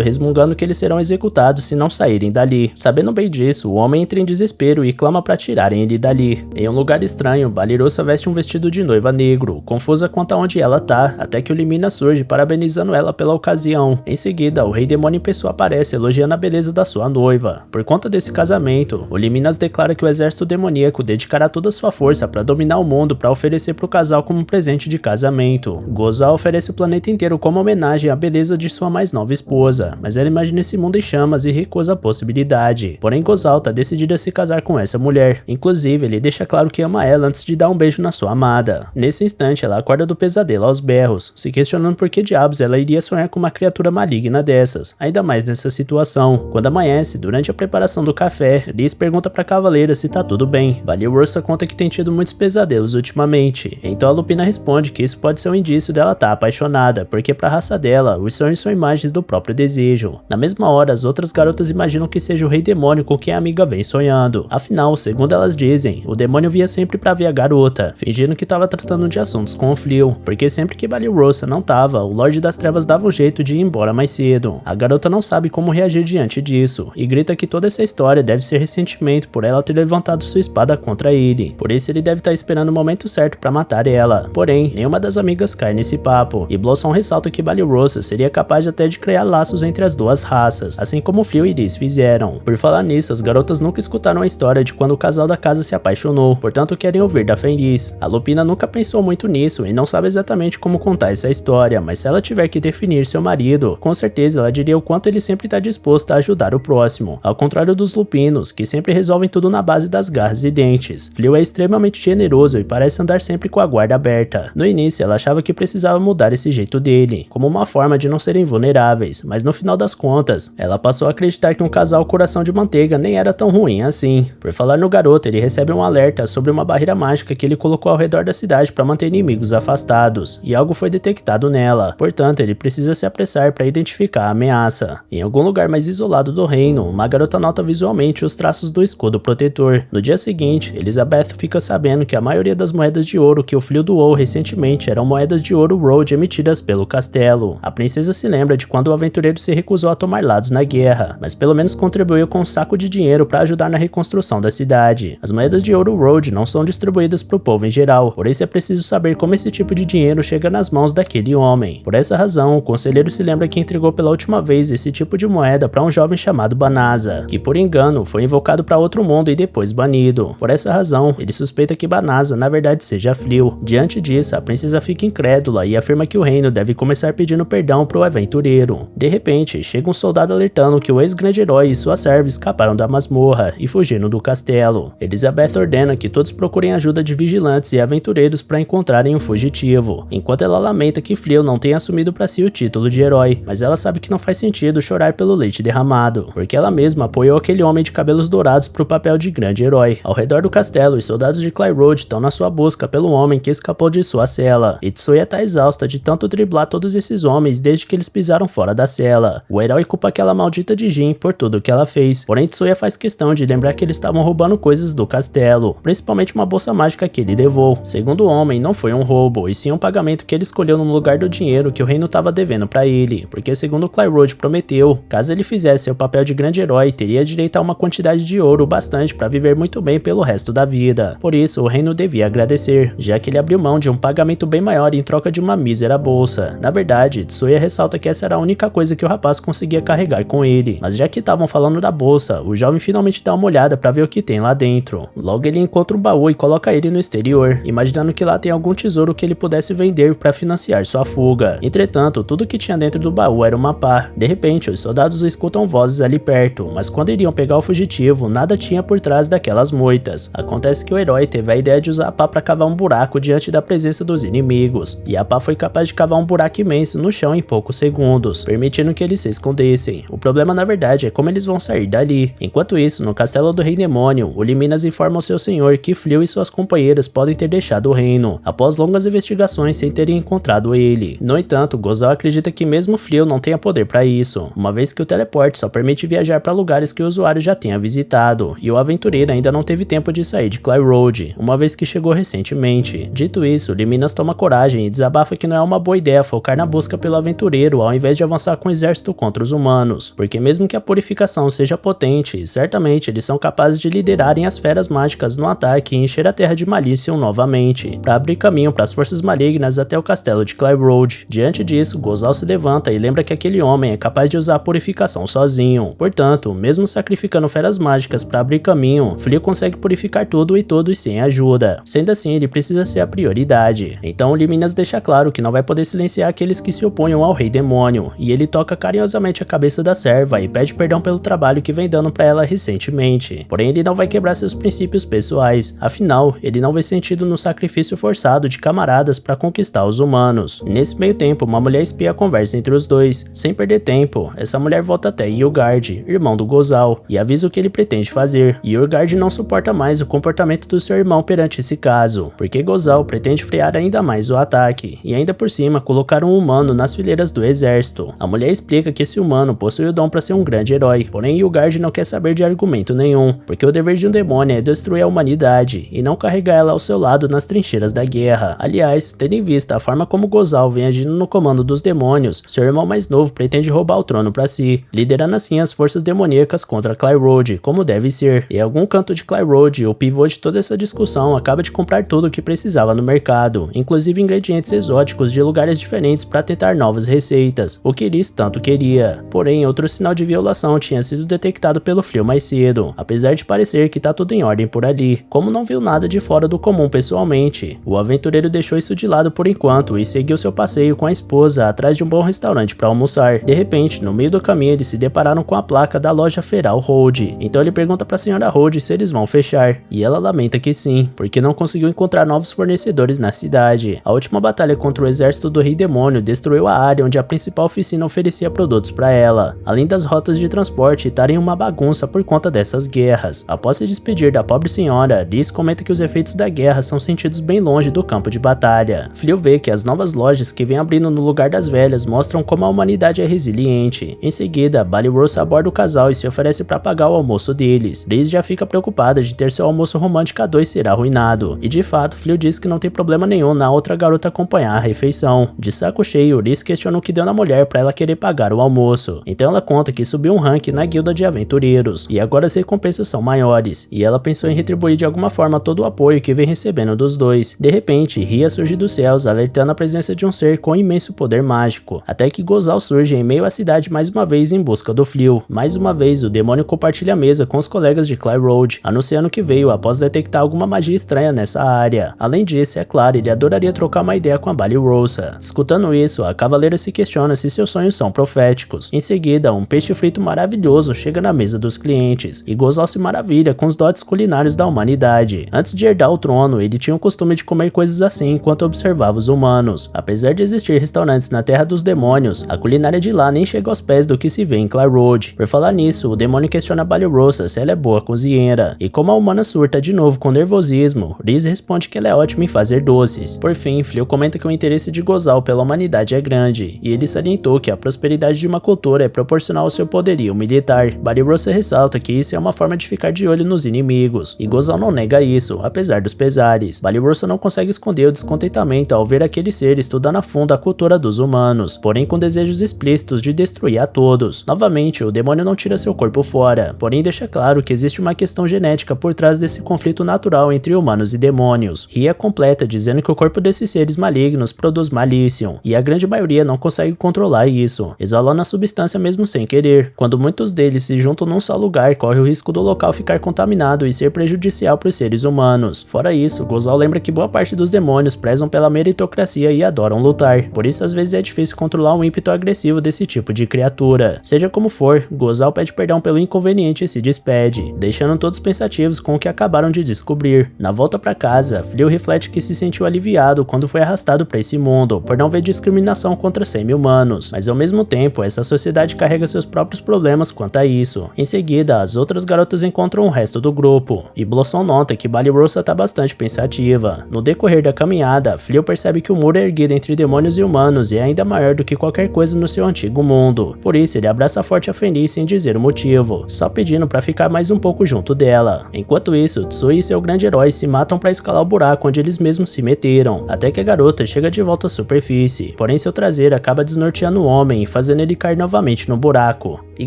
resmungando que eles serão executados se não saírem dali. Sabendo bem disso, o homem entra em desespero e clama para tirarem ele dali. Em um lugar estranho, Balirosa veste um vestido de noiva negro, confusa quanto a onde ela tá, até que o Limina surge parabenizando ela pela ocasião. Em seguida, o Rei Demônio em pessoa aparece elogiando a beleza da sua noiva. Por conta desse casamento, o Liminas declara que o exército demoníaco dedicará toda sua força para dominar o mundo para oferecer para o casal como um presente de casamento. Gozal oferece o planeta inteiro como homenagem à beleza de sua mais nova esposa, mas ela imagina esse mundo em chamas e recusa a possibilidade. Porém, Gozal tá decidido a se casar com essa mulher. Inclusive, ele deixa claro que ama ela antes de dar um beijo na sua amada. Nesse instante, ela acorda do pesadelo aos berros, se questionando por que diabos ela iria sonhar com uma criatura maligna dessas, ainda mais nessa situação. Quando amanhece, durante a preparação do café, Rhys pergunta pra cavaleira se tá tudo bem. Balirosa conta que tem tido muitos pesadelos ultimamente, então a Lupina responde que isso pode ser um indício dela tá apaixonada, porque pra raça dela, os sonhos são imagens do próprio desejo. Na mesma hora, as outras garotas imaginam que seja o Rei Demônio com quem a amiga vem sonhando. Afinal, segundo elas dizem, o demônio via sempre pra ver a garota, fingindo que tava tratando de assuntos com o Fleo, porque sempre que Balirosa não tava, o Lorde das Trevas dava um jeito de ir embora mais cedo. A garota não sabe como reagir diante disso, e grita que toda essa história deve ser ressentimento por ela ter levantado sua espada contra ele. Por isso ele deve estar esperando o momento certo pra matar ela. Porém, nenhuma das amigas cai nesse papo, e Blossom ressalta que Balirosa seria capaz até de criar laços entre as duas raças, assim como Fleo e Rhys fizeram. Por falar nisso, as garotas nunca escutaram a história de quando o casal da casa se apaixonou, portanto querem ouvir da Fenris. A Lupina nunca pensou muito nisso e não sabe exatamente como contar essa história, mas se ela tiver que definir seu marido, com certeza ela diria o quanto ele sempre está disposto a ajudar o próximo, ao contrário dos lupinos, que sempre resolvem tudo na base das garras e dentes. Fleo é extremamente generoso e parece andar sempre com a guarda aberta. No início ela achava que precisava mudar esse jeito dele, como uma forma de não serem vulneráveis, mas no final das contas, ela passou a acreditar que um casal coração de manteiga nem era tão ruim assim. Por falar no garoto, ele recebe um alerta sobre uma barreira mágica que ele colocou ao redor da cidade para manter inimigos afastados, e algo foi detectado nela, portanto ele precisa se apressar para identificar a ameaça. Em algum lugar mais isolado do reino, uma garota nota visualmente os traços do escudo protetor. No dia seguinte, Elizabeth fica sabendo que a maioria das moedas de ouro que o Fleo doou recentemente eram moedas de ouro Road emitidas pelo castelo. A princesa se lembra de quando o aventureiro se recusou a tomar lados na guerra, mas pelo menos contribuiu com um saco de dinheiro para ajudar na reconstrução da cidade. As moedas de ouro Road não são distribuídas para o povo em geral, por isso é preciso saber como esse tipo de dinheiro chega nas mãos daquele homem. Por essa razão, o conselheiro se lembra que entregou pela última vez esse tipo de moeda para um jovem chamado Banasa, que por engano foi invocado para outro mundo e depois banido. Por essa razão, ele suspeita que Banasa na verdade seja Fleo. Diante disso, a princesa fica incrédula e afirma que o reino deve começar pedindo perdão pro aventureiro. De repente, chega um soldado alertando que o ex-grande herói e sua serva escaparam da masmorra e fugiram do castelo. Elizabeth ordena que todos procurem ajuda de vigilantes e aventureiros para encontrarem o fugitivo, enquanto ela lamenta que Fleo não tenha assumido para si o título de herói, mas ela sabe que não faz sentido chorar pelo leite derramado, porque ela mesma apoiou aquele homem de cabelos dourados pro papel de grande herói. Ao redor do castelo, os soldados de Clay Road estão na sua busca pelo homem que escapou de sua cela, e Tsuya tá exausta de tanto driblar todos esses homens desde que eles pisaram fora da cela. O herói culpa aquela maldita de Jin por tudo que ela fez, porém Tsuya faz questão de lembrar que eles estavam roubando coisas do castelo, principalmente uma bolsa mágica que ele levou. Segundo o homem, não foi um roubo, e sim um pagamento que ele escolheu no lugar do dinheiro que o reino estava devendo para ele, porque segundo Clay Road prometeu, caso ele fizesse seu papel de grande herói, teria direito a uma quantidade de ouro bastante para viver muito bem pelo resto da vida. Por isso, o reino devia agradecer, já que ele abriu mão de um pagamento bem maior em troca de uma mísera bolsa. Na verdade, Tsuya ressalta que essa era a única coisa que o rapaz conseguia carregar com ele, mas já que estavam falando da bolsa, o jovem finalmente dá uma olhada para ver o que tem lá dentro. Logo ele encontra um baú e coloca ele no exterior, imaginando que lá tem algum tesouro que ele pudesse vender para financiar sua fuga. Entretanto, tudo que tinha dentro do baú era uma pá. De repente, os soldados escutam vozes ali perto, mas quando iriam pegar o fugitivo, nada tinha por trás daquelas moitas. Acontece que o herói teve a ideia de usar a pá para cavar um buraco diante da presença dos inimigos, e a pá foi capaz de cavar um buraco imenso no chão em poucos segundos, permitindo que eles se escondessem. O problema na verdade é como eles vão sair dali. Enquanto isso, no castelo do Rei Demônio, o Liminas informa ao seu senhor que Fleo e suas companheiras podem ter deixado o reino, após longas investigações sem terem encontrado ele. No entanto, Gozal acredita que mesmo Fleo não tenha poder para isso, uma vez que o teleporte só permite viajar para lugares que o usuário já tenha visitado, e o aventureiro ainda não teve tempo de sair de Clay Road, uma vez que chegou recentemente. Dito isso, Liminas toma coragem e desabafa que não é uma boa ideia focar na busca pelo aventureiro ao invés de avançar com o exército contra os humanos, porque mesmo que a purificação seja potente, certamente eles são capazes de liderarem as feras mágicas no ataque e encher a terra de Malicium novamente, para abrir caminho para as forças malignas até o castelo de Clay Road. Diante disso, Gozal se levanta e lembra que aquele homem é capaz de usar a purificação sozinho. Portanto, mesmo sacrificando feras mágicas para abrir caminho, Flio consegue purificar tudo e todos sem ajuda. Sendo assim, ele precisa ser a prioridade. Então, Liminas deixa claro que não vai poder silenciar aqueles que se oponham ao Rei Demônio, e ele toca carinhosamente a cabeça da serva e pede perdão pelo trabalho que vem dando para ela recentemente. Porém, ele não vai quebrar seus princípios pessoais, afinal, ele não vê sentido no sacrifício forçado de camaradas para conquistar os humanos. Nesse meio tempo, uma mulher espia a conversa entre os dois. Sem perder tempo, essa mulher volta até Yurgard, irmão do Gozal, e avisa o que ele pretende fazer. Yurgard não suporta mais o comportamento do seu irmão perante esse caso, porque Gozal pretende frear ainda mais o ataque, e ainda por cima colocar um humano nas fileiras do exército. A mulher explica que esse humano possui o dom para ser um grande herói, porém Yurgard não quer saber de argumento nenhum, porque o dever de um demônio é destruir a humanidade, e não carregar ela ao seu lado nas trincheiras da guerra. Aliás, tendo em vista a forma como Gozal vem agindo no comando dos demônios, seu irmão mais novo pretende roubar o trono para si, liderando assim as forças demoníacas contra Clay Road, como deve ser. Em algum canto de Clay Road, o pivô de toda essa discussão acaba de comprar tudo o que precisava no mercado, inclusive ingredientes exóticos de lugares diferentes para tentar novas receitas, o que Liz tanto queria. Porém, outro sinal de violação tinha sido detectado pelo Flio mais cedo, apesar de parecer que tá tudo em ordem por ali. Como não viu nada de fora do comum pessoalmente, o aventureiro deixou isso de lado por enquanto e seguiu seu passeio com a esposa atrás de um bom restaurante para almoçar. De repente, no meio do caminho, eles se depararam com a placa da loja Feral Road. Então ele pergunta para a senhora Road se eles vão fechar, e ela lamenta que sim, porque não conseguiu encontrar novos fornecedores na cidade. A última batalha contra o exército do Rei Demônio destruiu a área onde a principal oficina oferecia produtos para ela, além das rotas de transporte estarem uma bagunça por conta dessas guerras. Após se despedir da pobre senhora, Liz comenta que os efeitos da guerra são sentidos bem longe do campo de batalha. Flio vê que as novas lojas que vem abrindo no lugar das velhas mostram como a humanidade é resiliente. Em seguida, Ballyrosa aborda o casal e se oferece para pagar o almoço deles. Liz já fica preocupada de ter seu almoço romântico a dois ser arruinado, e de fato Flio diz que não tem problema nenhum na outra garota acompanhar a refeição. De saco cheio, Liz questiona o que deu na mulher para ela querer pagar o almoço. Então ela conta que subiu um rank na guilda de aventureiros, e agora as recompensas são maiores, e ela pensou em retribuir de alguma forma todo o apoio que vem recebendo dos dois. De repente, Ria surge dos céus, alertando a presença de um ser com imenso poder mágico, até que Gozal surge em meio à cidade mais uma vez em busca do Flio. Mais uma vez, o demônio compartilha a mesa com os colegas de Clay Road, anunciando que veio após detectar alguma magia estranha nessa área. Além disso, é claro, ele adoraria trocar uma ideia com a Ballyrosa. Escutando isso, a cavaleira se questiona se seus sonhos são proféticos. Em seguida, um peixe frito maravilhoso chega na mesa dos clientes, e Gozal se maravilha com os dotes culinários da humanidade. Antes de herdar o trono, ele tinha o costume de comer coisas assim enquanto observava os humanos. Apesar de existir restaurantes na Terra dos Demônios, a culinária de lá nem chega aos pés do que se vê em Clay Road. Por falar nisso, o demônio questiona a Ballyrosa se ela é boa cozinheira, e como a humana surta de novo com nervosismo, Liz responde que ela é ótima em fazer doces. Por fim, Flio comenta que o interesse de Gozal pela humanidade é grande, e ele salientou que a prosperidade de uma cultura é proporcional ao seu poderio militar. Ballyrosa ressalta que isso é uma forma de ficar de olho nos inimigos, e Gozal não nega isso, apesar dos pesares. Ballyrosa não consegue esconder o descontentamento ao ver aquele ser estudando a fundo a cultura dos humanos, porém com desejos explícitos de destruir a todos. Novamente, o demônio não tira seu corpo fora, porém deixa claro que existe uma questão genética por trás desse conflito natural entre humanos e demônios. Ria completa dizendo que o corpo desses seres malignos produz Malicium, e a grande maioria não consegue controlar isso, exalando a substância mesmo sem querer. Quando muitos deles se juntam num só lugar, corre o risco do local ficar contaminado e ser prejudicial para os seres humanos. Fora isso, Gozal lembra que boa parte dos demônios prezam pela meritocracia e adoram lutar, por isso às vezes é difícil controlar um ímpeto agressivo desse tipo de criatura. Seja como for, Gozal pede perdão pelo inconveniente e se despede, deixando todos pensativos com o que acabaram de descobrir. Na volta para casa, Flio reflete que se sentiu aliviado quando foi arrastado para esse mundo, por não ver discriminação contra semi-humanos, mas ao mesmo tempo, essa sociedade carrega seus próprios problemas quanto a isso. Em seguida, as outras garotas encontram o resto do grupo, e Blossom nota que Ballyrosa tá bastante pensativa. No decorrer da caminhada, Flio percebe que o muro erguido entre demônios e humanos é ainda maior do que qualquer coisa no seu antigo mundo. Por isso, ele abraça forte a Fen-Li sem dizer o motivo, só pedindo pra ficar mais um pouco junto dela. Enquanto isso, Tsui e seu grande herói se matam pra escalar o buraco onde eles mesmos se meteram, até que a garota chega de volta à superfície, porém seu traseiro acaba desnorteando o homem e fazendo ele cair novamente no buraco. E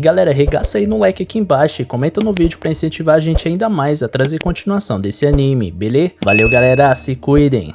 galera, regaça aí no like aqui embaixo e comenta no vídeo pra incentivar a gente ainda mais a trazer continuação desse anime, beleza? Valeu galera, se cuidem!